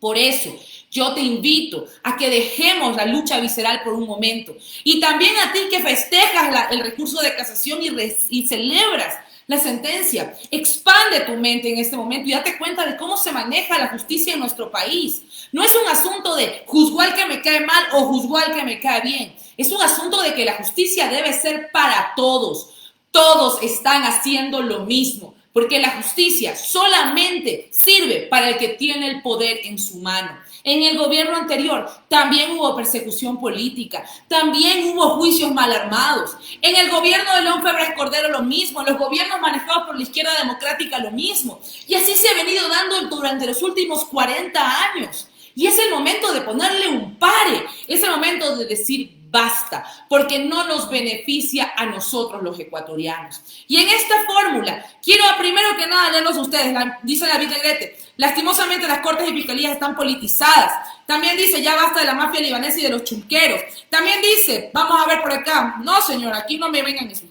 Por eso, yo te invito a que dejemos la lucha visceral por un momento. Y también a ti que festejas el recurso de casación y celebras la sentencia. Expande tu mente en este momento y date cuenta de cómo se maneja la justicia en nuestro país. No es un asunto de juzgo al que me cae mal o juzgo al que me cae bien. Es un asunto de que la justicia debe ser para todos. Todos están haciendo lo mismo. Porque la justicia solamente sirve para el que tiene el poder en su mano. En el gobierno anterior también hubo persecución política, también hubo juicios mal armados. En el gobierno de León Febres Cordero lo mismo, en los gobiernos manejados por la izquierda democrática lo mismo. Y así se ha venido dando durante los últimos 40 años. Y es el momento de ponerle un pare, es el momento de decir basta, porque no nos beneficia a nosotros los ecuatorianos. Y en esta fórmula, quiero primero que nada leerlos a ustedes, dice David Negrete, lastimosamente las cortes y fiscalías están politizadas. También dice, ya basta de la mafia libanesa y de los chunqueros. También dice, vamos a ver por acá, no señor, aquí no me vengan eso.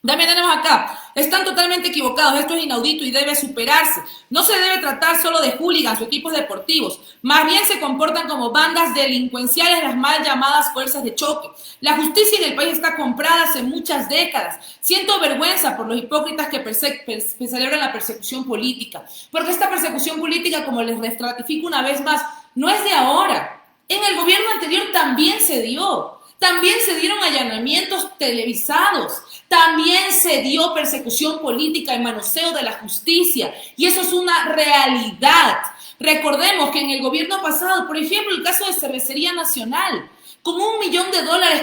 También tenemos acá, están totalmente equivocados, esto es inaudito y debe superarse. No se debe tratar solo de hooligans o equipos deportivos, más bien se comportan como bandas delincuenciales las mal llamadas fuerzas de choque. La justicia en el país está comprada hace muchas décadas. Siento vergüenza por los hipócritas que celebran la persecución política, porque esta persecución política, como les restratifico una vez más, no es de ahora. En el gobierno anterior también se dio. También se dieron allanamientos televisados, también se dio persecución política y manoseo de la justicia, y eso es una realidad. Recordemos que en el gobierno pasado, por ejemplo, el caso de Cervecería Nacional, con $1 millón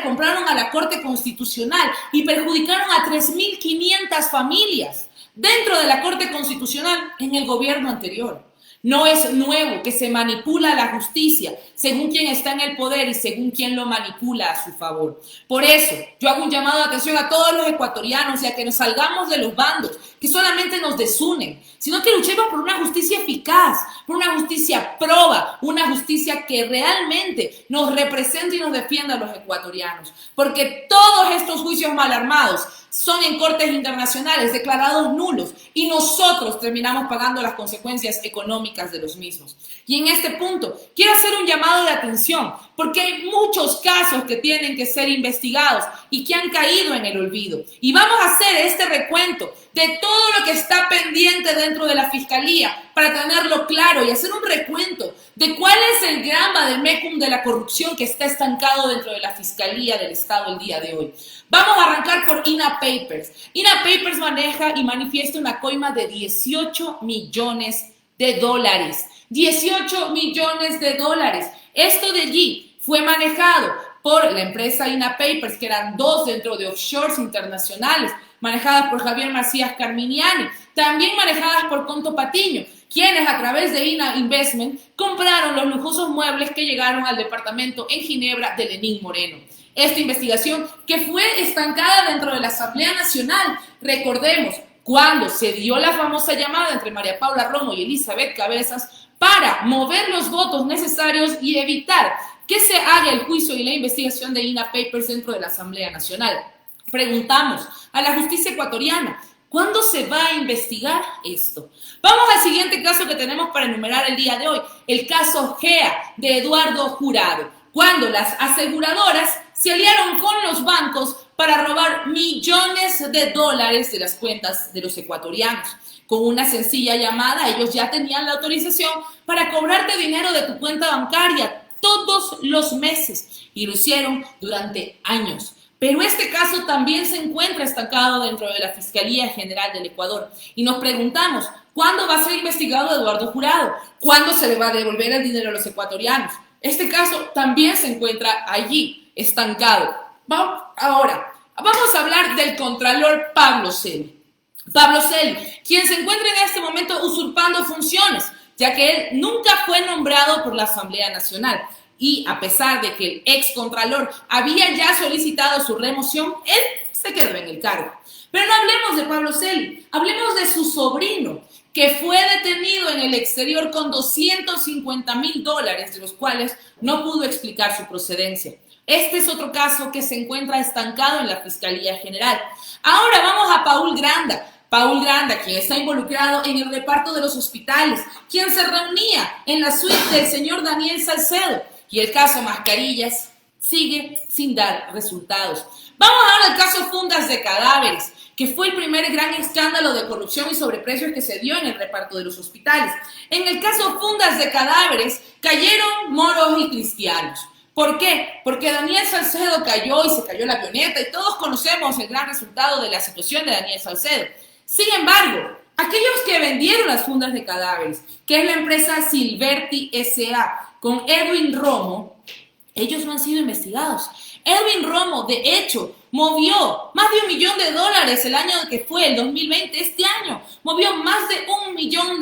compraron a la Corte Constitucional y perjudicaron a 3.500 familias dentro de la Corte Constitucional en el gobierno anterior. No es nuevo que se manipula la justicia según quien está en el poder y según quien lo manipula a su favor. Por eso, yo hago un llamado de atención a todos los ecuatorianos y a que nos salgamos de los bandos que solamente nos desunen, sino que luchemos por una justicia eficaz, por una justicia proba, una justicia que realmente nos represente y nos defienda a los ecuatorianos. Porque todos estos juicios mal armados son en cortes internacionales declarados nulos y nosotros terminamos pagando las consecuencias económicas de los mismos. Y en este punto quiero hacer un llamado de atención porque hay muchos casos que tienen que ser investigados y que han caído en el olvido. Y vamos a hacer este recuento de todo lo que está pendiente dentro de la Fiscalía para tenerlo claro y hacer un recuento de cuál es el gran vademecum de la corrupción que está estancado dentro de la Fiscalía del Estado el día de hoy. Vamos a arrancar por INA Papers. INA Papers maneja y manifiesta una coima de $18 millones. 18 millones de dólares. Esto de allí fue manejado por la empresa INA Papers, que eran dos dentro de offshores internacionales, manejadas por Javier Macías Carminiani, también manejadas por Conto Patiño, quienes a través de INA Investment compraron los lujosos muebles que llegaron al departamento en Ginebra de Lenín Moreno. Esta investigación que fue estancada dentro de la Asamblea Nacional, recordemos, cuando se dio la famosa llamada entre María Paula Romo y Elizabeth Cabezas para mover los votos necesarios y evitar que se haga el juicio y la investigación de INA Papers dentro de la Asamblea Nacional. Preguntamos a la justicia ecuatoriana, ¿cuándo se va a investigar esto? Vamos al siguiente caso que tenemos para enumerar el día de hoy, el caso GEA de Eduardo Jurado, cuando las aseguradoras se aliaron con los bancos para robar millones de dólares de las cuentas de los ecuatorianos. Con una sencilla llamada, ellos ya tenían la autorización para cobrarte dinero de tu cuenta bancaria todos los meses y lo hicieron durante años. Pero este caso también se encuentra estancado dentro de la Fiscalía General del Ecuador y nos preguntamos, ¿cuándo va a ser investigado Eduardo Jurado? ¿Cuándo se le va a devolver el dinero a los ecuatorianos? Este caso también se encuentra allí, estancado. Ahora, vamos a hablar del contralor Pablo Celi. Pablo Celi, quien se encuentra en este momento usurpando funciones, ya que él nunca fue nombrado por la Asamblea Nacional. Y a pesar de que el ex contralor había ya solicitado su remoción, él se quedó en el cargo. Pero no hablemos de Pablo Celi, hablemos de su sobrino, que fue detenido en el exterior con $250,000, de los cuales no pudo explicar su procedencia. Este es otro caso que se encuentra estancado en la Fiscalía General. Ahora vamos a Paul Granda. Paul Granda, quien está involucrado en el reparto de los hospitales, quien se reunía en la suite del señor Daniel Salcedo. Y el caso Mascarillas sigue sin dar resultados. Vamos ahora al caso Fundas de Cadáveres, que fue el primer gran escándalo de corrupción y sobreprecios que se dio en el reparto de los hospitales. En el caso Fundas de Cadáveres cayeron moros y cristianos. ¿Por qué? Porque Daniel Salcedo cayó y se cayó la avioneta y todos conocemos el gran resultado de la situación de Daniel Salcedo. Sin embargo, aquellos que vendieron las fundas de cadáveres, que es la empresa Silverti S.A. con Edwin Romo, ellos no han sido investigados. Edwin Romo, de hecho, movió más de $1 millón el año que fue, el 2020, este año. Movió más de $1 millón.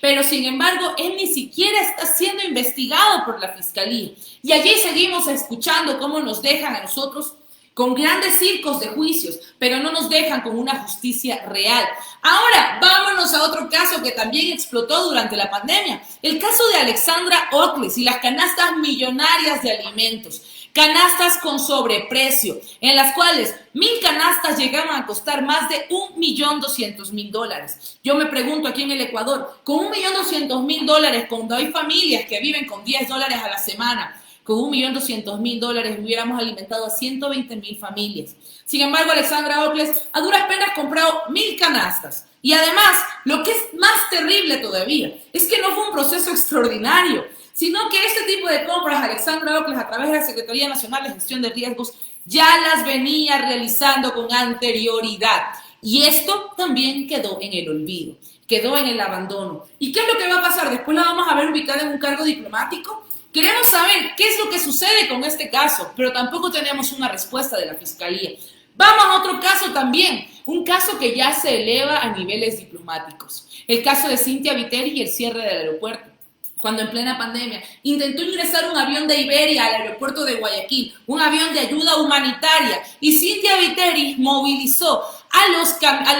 Pero, sin embargo, él ni siquiera está siendo investigado por la Fiscalía. Y allí seguimos escuchando cómo nos dejan a nosotros con grandes circos de juicios, pero no nos dejan con una justicia real. Ahora, vámonos a otro caso que también explotó durante la pandemia. El caso de Alexandra Ocles y las canastas millonarias de alimentos. Canastas con sobreprecio, en las cuales 1,000 canastas llegaban a costar más de $1.200.000. Yo me pregunto aquí en el Ecuador, con $1.200.000, cuando hay familias que viven con $10 a la semana, con $1.200.000 hubiéramos alimentado a 120,000 familias. Sin embargo, Alexandra Ocles a duras penas compró 1,000 canastas. Y además, lo que es más terrible todavía, es que no fue un proceso extraordinario, sino que este tipo de compras, Alexandra Ocles, a través de la Secretaría Nacional de Gestión de Riesgos, ya las venía realizando con anterioridad. Y esto también quedó en el olvido, quedó en el abandono. ¿Y qué es lo que va a pasar? Después la vamos a ver ubicada en un cargo diplomático. Queremos saber qué es lo que sucede con este caso, pero tampoco tenemos una respuesta de la Fiscalía. Vamos a otro caso también, un caso que ya se eleva a niveles diplomáticos. El caso de Cynthia Viteri y el cierre del aeropuerto. Cuando en plena pandemia intentó ingresar un avión de Iberia al aeropuerto de Guayaquil, un avión de ayuda humanitaria, y Cynthia Viteri movilizó a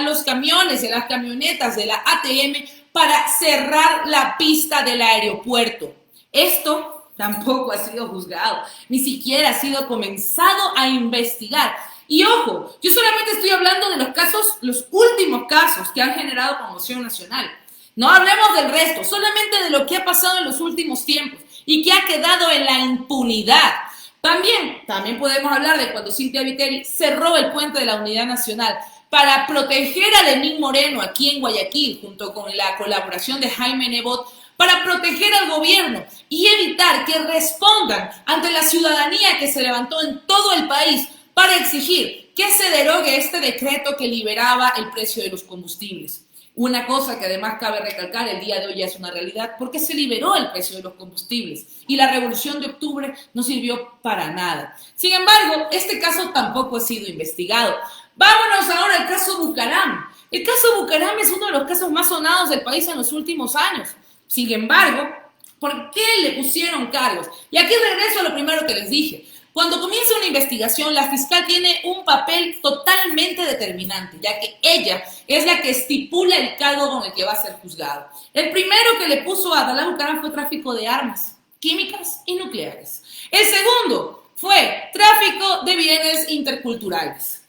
los camiones y a las camionetas de la ATM para cerrar la pista del aeropuerto. Esto tampoco ha sido juzgado, ni siquiera ha sido comenzado a investigar. Y ojo, yo solamente estoy hablando de los casos, los últimos casos que han generado conmoción nacional. No hablemos del resto, solamente de lo que ha pasado en los últimos tiempos y que ha quedado en la impunidad. También podemos hablar de cuando Cynthia Viteri cerró el puente de la Unidad Nacional para proteger a Lenín Moreno aquí en Guayaquil, junto con la colaboración de Jaime Nebot, para proteger al gobierno y evitar que respondan ante la ciudadanía que se levantó en todo el país para exigir que se derogue este decreto que liberaba el precio de los combustibles. Una cosa que además cabe recalcar, el día de hoy ya es una realidad, porque se liberó el precio de los combustibles y la revolución de octubre no sirvió para nada. Sin embargo, este caso tampoco ha sido investigado. Vámonos ahora al caso Bucaram. El caso Bucaram es uno de los casos más sonados del país en los últimos años. Sin embargo, ¿por qué le pusieron cargos? Y aquí regreso a lo primero que les dije. Cuando comienza una investigación, la fiscal tiene un papel totalmente determinante, ya que ella es la que estipula el cargo con el que va a ser juzgado. El primero que le puso a Dalal Bucaram fue tráfico de armas químicas y nucleares. El segundo fue tráfico de bienes interculturales.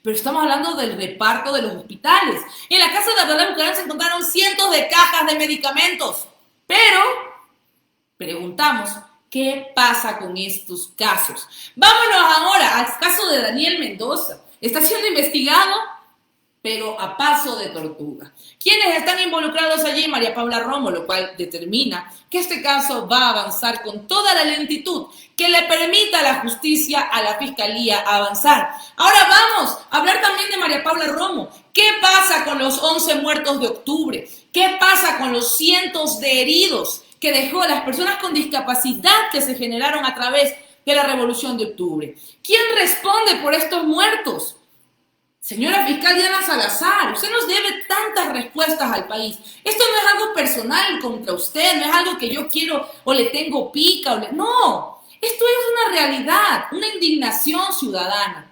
Pero estamos hablando del reparto de los hospitales. En la casa de Dalal Bucaram se encontraron cientos de cajas de medicamentos. Pero, preguntamos, ¿qué pasa con estos casos? Vámonos ahora al caso de Daniel Mendoza. Está siendo investigado, pero a paso de tortuga. ¿Quiénes están involucrados allí? María Paula Romo, lo cual determina que este caso va a avanzar con toda la lentitud que le permita a la justicia, a la fiscalía avanzar. Ahora vamos a hablar también de María Paula Romo. ¿Qué pasa con los 11 muertos de octubre? ¿Qué pasa con los cientos de heridos que dejó a las personas con discapacidad que se generaron a través de la Revolución de Octubre? ¿Quién responde por estos muertos? Señora fiscal Diana Salazar, usted nos debe tantas respuestas al país. Esto no es algo personal contra usted, no es algo que yo quiero o le tengo pica. No, esto es una realidad, una indignación ciudadana.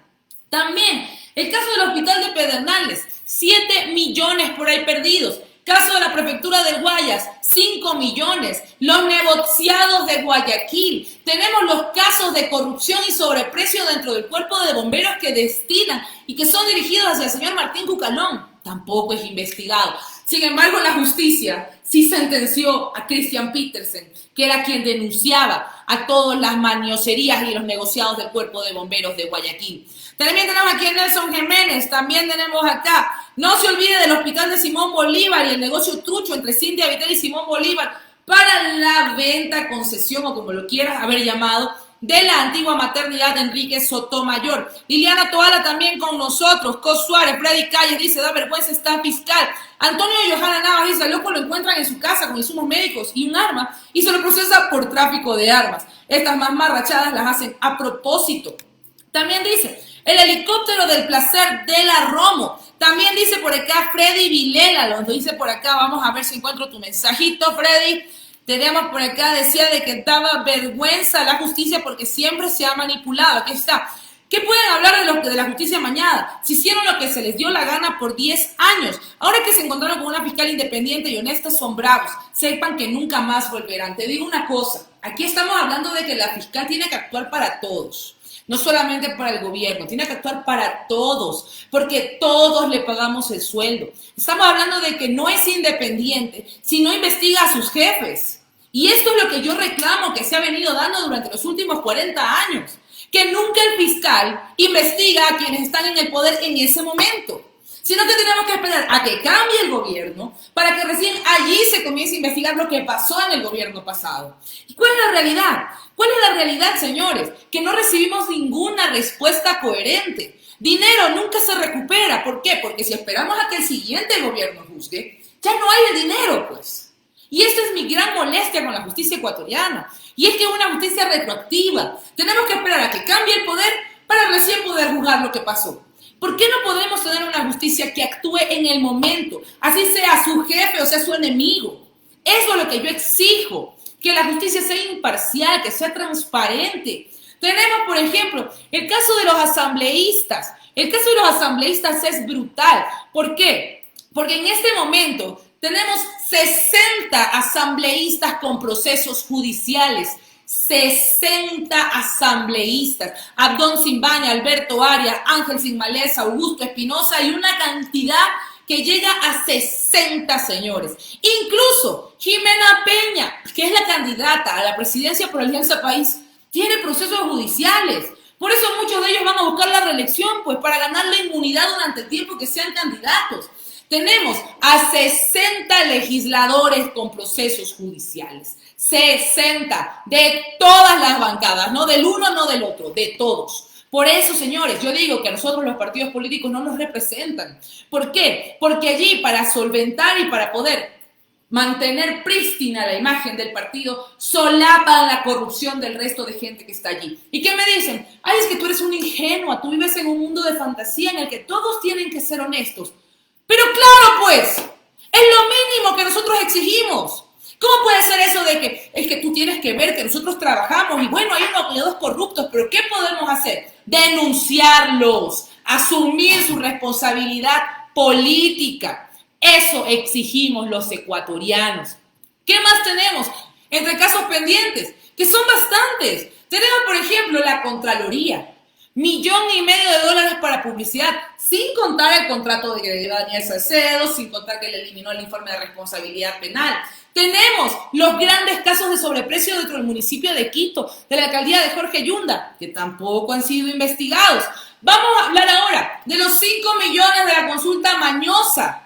También el caso del hospital de Pedernales, 7 millones por ahí perdidos. Caso de la prefectura del Guayas, 5 millones. Los negociados de Guayaquil. Tenemos los casos de corrupción y sobreprecio dentro del cuerpo de bomberos que destinan y que son dirigidos hacia el señor Martín Cucalón. Tampoco es investigado. Sin embargo, la justicia sí sentenció a Christian Petersen, que era quien denunciaba a todas las manioserías y los negociados del cuerpo de bomberos de Guayaquil. También tenemos aquí a Nelson Jiménez, también tenemos acá, no se olvide del hospital de Simón Bolívar y el negocio trucho entre Cintia Vitel y Simón Bolívar para la venta, concesión o como lo quieras haber llamado, de la antigua maternidad de Enrique Sotomayor. Liliana Toala también con nosotros, Cos Suárez, Freddy Calles dice, da vergüenza está fiscal. Antonio Johanna Navas dice, al loco lo encuentran en su casa con insumos médicos y un arma y se lo procesa por tráfico de armas. Estas más marrachadas las hacen a propósito. También dice, el helicóptero del placer de la Romo. También dice por acá Freddy Vilela, lo dice por acá, vamos a ver si encuentro tu mensajito, Freddy. Tenemos por acá, decía de que daba vergüenza la justicia porque siempre se ha manipulado. Aquí está. ¿Qué pueden hablar de la justicia mañana? Si hicieron lo que se les dio la gana por 10 años. Ahora que se encontraron con una fiscal independiente y honesta, son bravos. Sepan que nunca más volverán. Te digo una cosa. Aquí estamos hablando de que la fiscal tiene que actuar para todos. No solamente para el gobierno, tiene que actuar para todos, porque todos le pagamos el sueldo. Estamos hablando de que no es independiente si no investiga a sus jefes. Y esto es lo que yo reclamo que se ha venido dando durante los últimos 40 años. Que nunca el fiscal investiga a quienes están en el poder en ese momento. Sino que tenemos que esperar a que cambie el gobierno para que recién allí se comience a investigar lo que pasó en el gobierno pasado. ¿Y cuál es la realidad? ¿Cuál es la realidad, señores? Que no recibimos ninguna respuesta coherente. Dinero nunca se recupera. ¿Por qué? Porque si esperamos a que el siguiente gobierno juzgue, ya no hay el dinero, pues. Y esta es mi gran molestia con la justicia ecuatoriana. Y es que es una justicia retroactiva. Tenemos que esperar a que cambie el poder para recién poder juzgar lo que pasó. ¿Por qué no podemos tener una justicia que actúe en el momento? Así sea su jefe o sea su enemigo. Eso es lo que yo exijo. Que la justicia sea imparcial, que sea transparente. Tenemos, por ejemplo, el caso de los asambleístas. El caso de los asambleístas es brutal. ¿Por qué? Porque en este momento tenemos 60 asambleístas con procesos judiciales. 60 asambleístas. Abdón Simbaña, Alberto Arias, Ángel Sinmaleza, Augusto Espinosa y una cantidad que llega a 60 señores. Incluso Jimena Peña, que es la candidata a la presidencia por Alianza País, tiene procesos judiciales. Por eso muchos de ellos van a buscar la reelección, pues para ganar la inmunidad durante el tiempo que sean candidatos. Tenemos a 60 legisladores con procesos judiciales. 60 de todas las bancadas, no del uno, no del otro, de todos. Por eso, señores, yo digo que a nosotros los partidos políticos no nos representan. ¿Por qué? Porque allí para solventar y para poder mantener prístina la imagen del partido, solapan la corrupción del resto de gente que está allí. ¿Y qué me dicen? Ay, es que tú eres una ingenua, tú vives en un mundo de fantasía en el que todos tienen que ser honestos. Pero claro, pues, es lo mínimo que nosotros exigimos. ¿Cómo puede ser eso de que es que tú tienes que ver que nosotros trabajamos y bueno, hay unos dos corruptos, pero ¿qué podemos hacer? Denunciarlos, asumir su responsabilidad política. Eso exigimos los ecuatorianos. ¿Qué más tenemos? Entre casos pendientes, que son bastantes. Tenemos, por ejemplo, la Contraloría. $1,500,000 para publicidad, sin contar el contrato de Daniel Salcedo, sin contar que le eliminó el informe de responsabilidad penal. Tenemos los grandes casos de sobreprecio dentro del municipio de Quito, de la alcaldía de Jorge Yunda, que tampoco han sido investigados. Vamos a hablar ahora de los 5 millones de la consulta mañosa,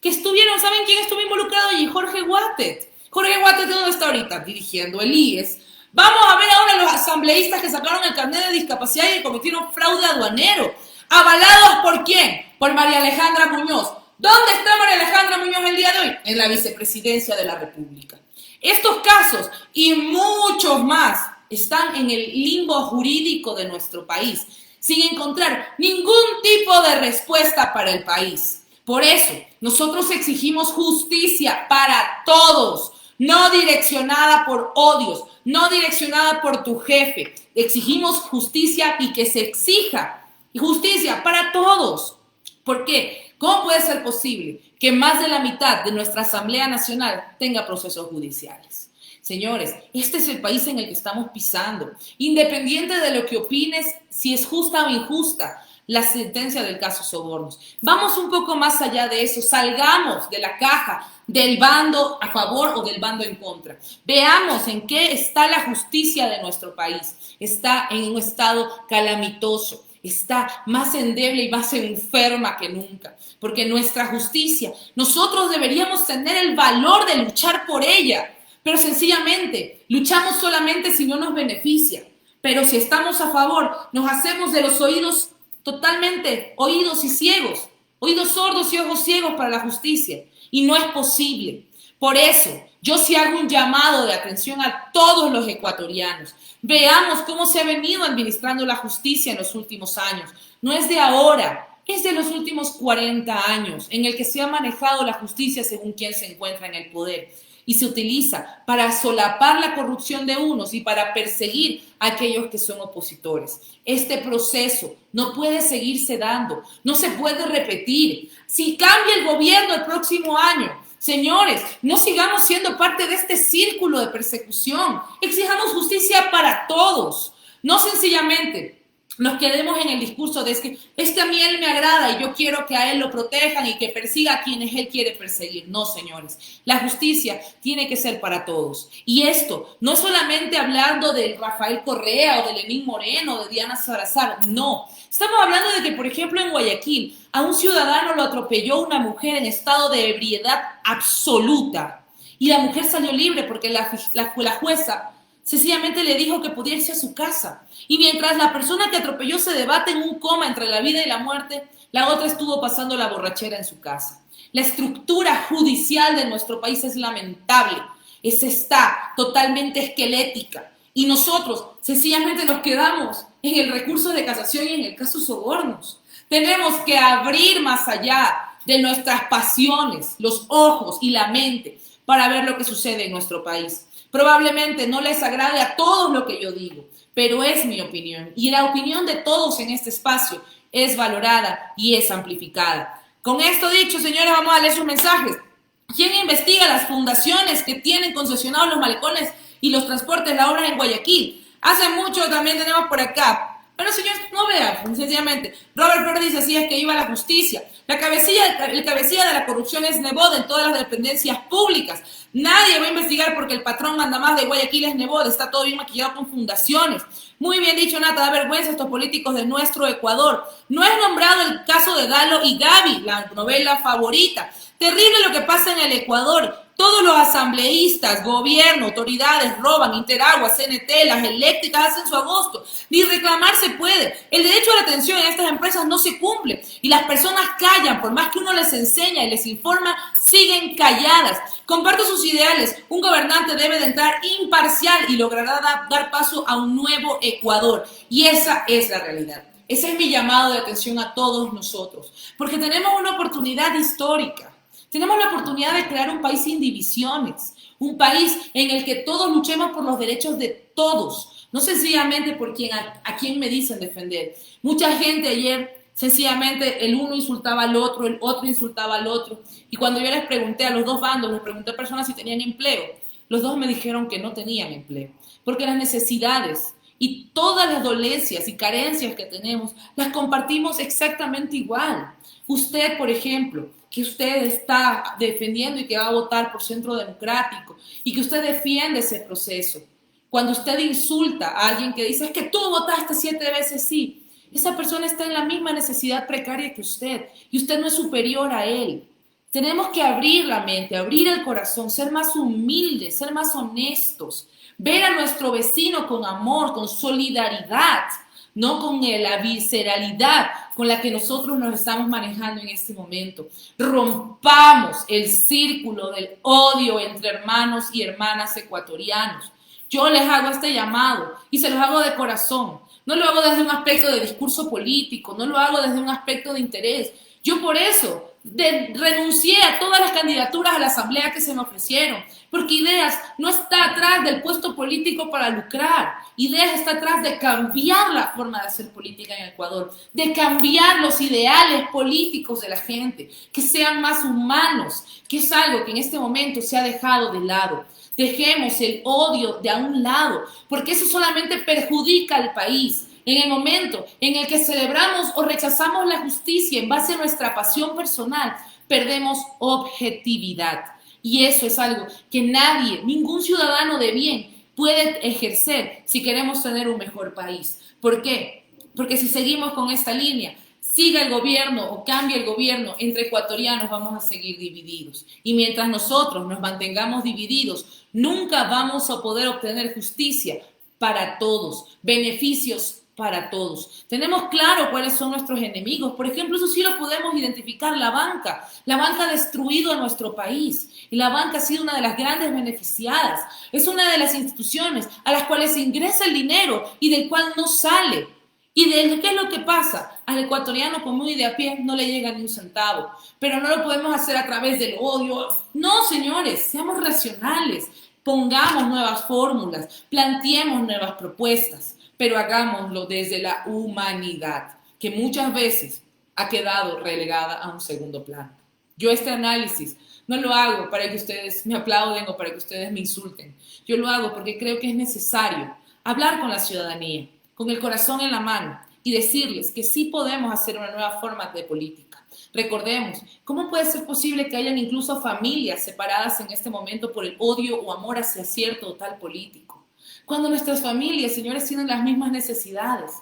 que estuvieron, ¿saben quién estuvo involucrado allí? Jorge Guatet. Jorge Guatet, ¿dónde está ahorita? Dirigiendo el IES. Vamos a ver ahora los asambleístas que sacaron el carnet de discapacidad y cometieron fraude aduanero. ¿Avalados por quién? Por María Alejandra Muñoz. ¿Dónde está María Alejandra Muñoz el día de hoy? En la vicepresidencia de la República. Estos casos y muchos más están en el limbo jurídico de nuestro país, sin encontrar ningún tipo de respuesta para el país. Por eso, nosotros exigimos justicia para todos, no direccionada por odios, no direccionada por tu jefe. Exigimos justicia y que se exija justicia para todos. ¿Por qué? ¿Cómo puede ser posible que más de la mitad de nuestra Asamblea Nacional tenga procesos judiciales? Señores, este es el país en el que estamos pisando. Independiente de lo que opines, si es justa o injusta la sentencia del caso Sobornos. Vamos un poco más allá de eso, salgamos de la caja del bando a favor o del bando en contra. Veamos en qué está la justicia de nuestro país. Está en un estado calamitoso, está más endeble y más enferma que nunca, porque nuestra justicia, nosotros deberíamos tener el valor de luchar por ella, pero sencillamente luchamos solamente si no nos beneficia. Pero si estamos a favor, nos hacemos de los oídos totalmente oídos y ciegos, oídos sordos y ojos ciegos para la justicia. Y no es posible. Por eso, yo sí hago un llamado de atención a todos los ecuatorianos. Veamos cómo se ha venido administrando la justicia en los últimos años. No es de ahora, es de los últimos 40 años en el que se ha manejado la justicia según quien se encuentra en el poder. Y se utiliza para solapar la corrupción de unos y para perseguir a aquellos que son opositores. Este proceso no puede seguirse dando, no se puede repetir. Si cambia el gobierno el próximo año, señores, no sigamos siendo parte de este círculo de persecución. Exijamos justicia para todos, no sencillamente nos quedemos en el discurso de que a mí él me agrada y yo quiero que a él lo protejan y que persiga a quienes él quiere perseguir. No, señores, la justicia tiene que ser para todos. Y esto no es solamente hablando de Rafael Correa o de Lenín Moreno o de Diana Salazar, no. Estamos hablando de que, por ejemplo, en Guayaquil, a un ciudadano lo atropelló una mujer en estado de ebriedad absoluta y la mujer salió libre porque la jueza sencillamente le dijo que podía irse a su casa. Y mientras la persona que atropelló se debate en un coma entre la vida y la muerte, la otra estuvo pasando la borrachera en su casa. La estructura judicial de nuestro país es lamentable. Está totalmente esquelética. Y nosotros sencillamente nos quedamos en el recurso de casación y en el caso Sobornos. Tenemos que abrir más allá de nuestras pasiones, los ojos y la mente para ver lo que sucede en nuestro país. Probablemente no les agrade a todos lo que yo digo, pero es mi opinión. Y la opinión de todos en este espacio es valorada y es amplificada. Con esto dicho, señores, vamos a leer sus mensajes. ¿Quién investiga las fundaciones que tienen concesionados los malecones y los transportes, las obras en Guayaquil? Hace mucho también tenemos por acá. Pero señores, no vean, sencillamente. Robert Flores dice así, es que iba a la justicia. El cabecilla de la corrupción es Nebot en todas las dependencias públicas. Nadie va a investigar porque el patrón manda más de Guayaquil es Nebot. Está todo bien maquillado con fundaciones. Muy bien dicho, Nata, da vergüenza a estos políticos de nuestro Ecuador. No es nombrado el caso de Dalo y Gaby, la novela favorita. Terrible lo que pasa en el Ecuador. Todos los asambleístas, gobierno, autoridades roban, Interagua, CNT, las eléctricas hacen su agosto. Ni reclamar se puede. El derecho a la atención en estas empresas no se cumple y las personas callan, por más que uno les enseña y les informa, siguen calladas. Comparto sus ideales. Un gobernante debe de entrar imparcial y logrará dar paso a un nuevo Ecuador. Y esa es la realidad. Ese es mi llamado de atención a todos nosotros, porque tenemos una oportunidad histórica. Tenemos la oportunidad de crear un país sin divisiones, un país en el que todos luchemos por los derechos de todos, no sencillamente por a quien me dicen defender. Mucha gente ayer, sencillamente, el uno insultaba al otro, el otro insultaba al otro. Y cuando yo les pregunté a los dos bandos, les pregunté a personas si tenían empleo, los dos me dijeron que no tenían empleo, porque las necesidades y todas las dolencias y carencias que tenemos las compartimos exactamente igual. Usted, por ejemplo, que usted está defendiendo y que va a votar por Centro Democrático y que usted defiende ese proceso. Cuando usted insulta a alguien que dice, es que tú votaste 7 veces sí, esa persona está en la misma necesidad precaria que usted y usted no es superior a él. Tenemos que abrir la mente, abrir el corazón, ser más humildes, ser más honestos, ver a nuestro vecino con amor, con solidaridad, no con la visceralidad con la que nosotros nos estamos manejando en este momento. Rompamos el círculo del odio entre hermanos y hermanas ecuatorianos. Yo les hago este llamado y se los hago de corazón. No lo hago desde un aspecto de discurso político, no lo hago desde un aspecto de interés. Yo por eso renuncié a todas las candidaturas a la asamblea que se me ofrecieron, porque Ideas no está atrás del puesto político para lucrar. Ideas está atrás de cambiar la forma de hacer política en Ecuador, de cambiar los ideales políticos de la gente, que sean más humanos, que es algo que en este momento se ha dejado de lado. Dejemos el odio de a un lado, porque eso solamente perjudica al país. En el momento en el que celebramos o rechazamos la justicia en base a nuestra pasión personal, perdemos objetividad. Y eso es algo que nadie, ningún ciudadano de bien puede ejercer si queremos tener un mejor país. ¿Por qué? Porque si seguimos con esta línea, siga el gobierno o cambie el gobierno, entre ecuatorianos vamos a seguir divididos. Y mientras nosotros nos mantengamos divididos, nunca vamos a poder obtener justicia para todos, beneficios para todos. Tenemos claro cuáles son nuestros enemigos. Por ejemplo, eso sí lo podemos identificar, la banca. La banca ha destruido a nuestro país y la banca ha sido una de las grandes beneficiadas. Es una de las instituciones a las cuales se ingresa el dinero y del cual no sale. ¿Y de qué es lo que pasa? Al ecuatoriano común y de a pie no le llega ni un centavo. Pero no lo podemos hacer a través del odio. No, señores, seamos racionales. Pongamos nuevas fórmulas, planteemos nuevas propuestas, pero hagámoslo desde la humanidad, que muchas veces ha quedado relegada a un segundo plano. Yo este análisis no lo hago para que ustedes me aplauden o para que ustedes me insulten. Yo lo hago porque creo que es necesario hablar con la ciudadanía, con el corazón en la mano y decirles que sí podemos hacer una nueva forma de política. Recordemos, ¿cómo puede ser posible que hayan incluso familias separadas en este momento por el odio o amor hacia cierto o tal político? Cuando nuestras familias, señores, tienen las mismas necesidades,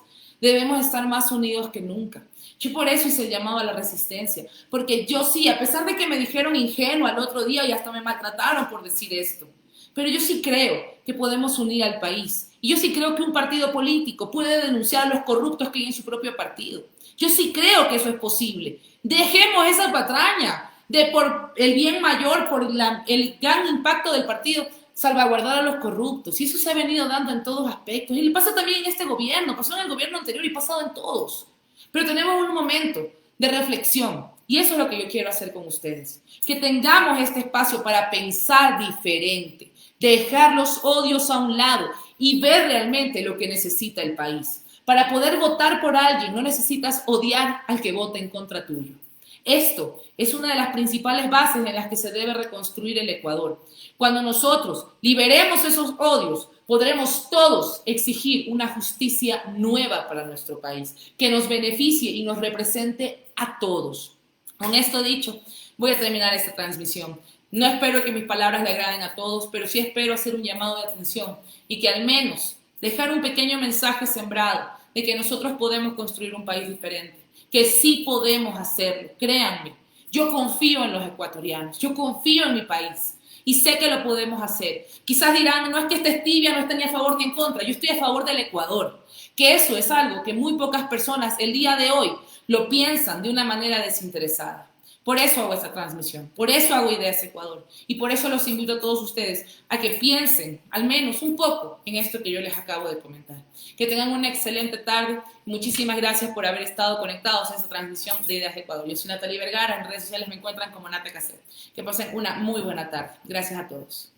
debemos estar más unidos que nunca. Yo por eso hice el llamado a la resistencia, porque yo sí, a pesar de que me dijeron ingenua al otro día y hasta me maltrataron por decir esto, pero yo sí creo que podemos unir al país. Y yo sí creo que un partido político puede denunciar a los corruptos que hay en su propio partido. Yo sí creo que eso es posible. Dejemos esa patraña de por el bien mayor, por el gran impacto del partido, salvaguardar a los corruptos. Y eso se ha venido dando en todos aspectos. Y le pasa también en este gobierno, pasó en el gobierno anterior y pasado en todos. Pero tenemos un momento de reflexión. Y eso es lo que yo quiero hacer con ustedes. Que tengamos este espacio para pensar diferente, dejar los odios a un lado y ver realmente lo que necesita el país. Para poder votar por alguien no necesitas odiar al que vote en contra tuyo. Esto es una de las principales bases en las que se debe reconstruir el Ecuador. Cuando nosotros liberemos esos odios, podremos todos exigir una justicia nueva para nuestro país, que nos beneficie y nos represente a todos. Con esto dicho, voy a terminar esta transmisión. No espero que mis palabras le agraden a todos, pero sí espero hacer un llamado de atención y que al menos dejar un pequeño mensaje sembrado de que nosotros podemos construir un país diferente, que sí podemos hacerlo, créanme. Yo confío en los ecuatorianos, yo confío en mi país y sé que lo podemos hacer. Quizás dirán, no es que estés tibia, no estés ni a favor ni en contra, yo estoy a favor del Ecuador, que eso es algo que muy pocas personas el día de hoy lo piensan de una manera desinteresada. Por eso hago esta transmisión, por eso hago Ideas Ecuador y por eso los invito a todos ustedes a que piensen al menos un poco en esto que yo les acabo de comentar. Que tengan una excelente tarde. Muchísimas gracias por haber estado conectados a esta transmisión de Ideas Ecuador. Yo soy Natalie Vergara, en redes sociales me encuentran como Nata Cassette. Que pasen una muy buena tarde. Gracias a todos.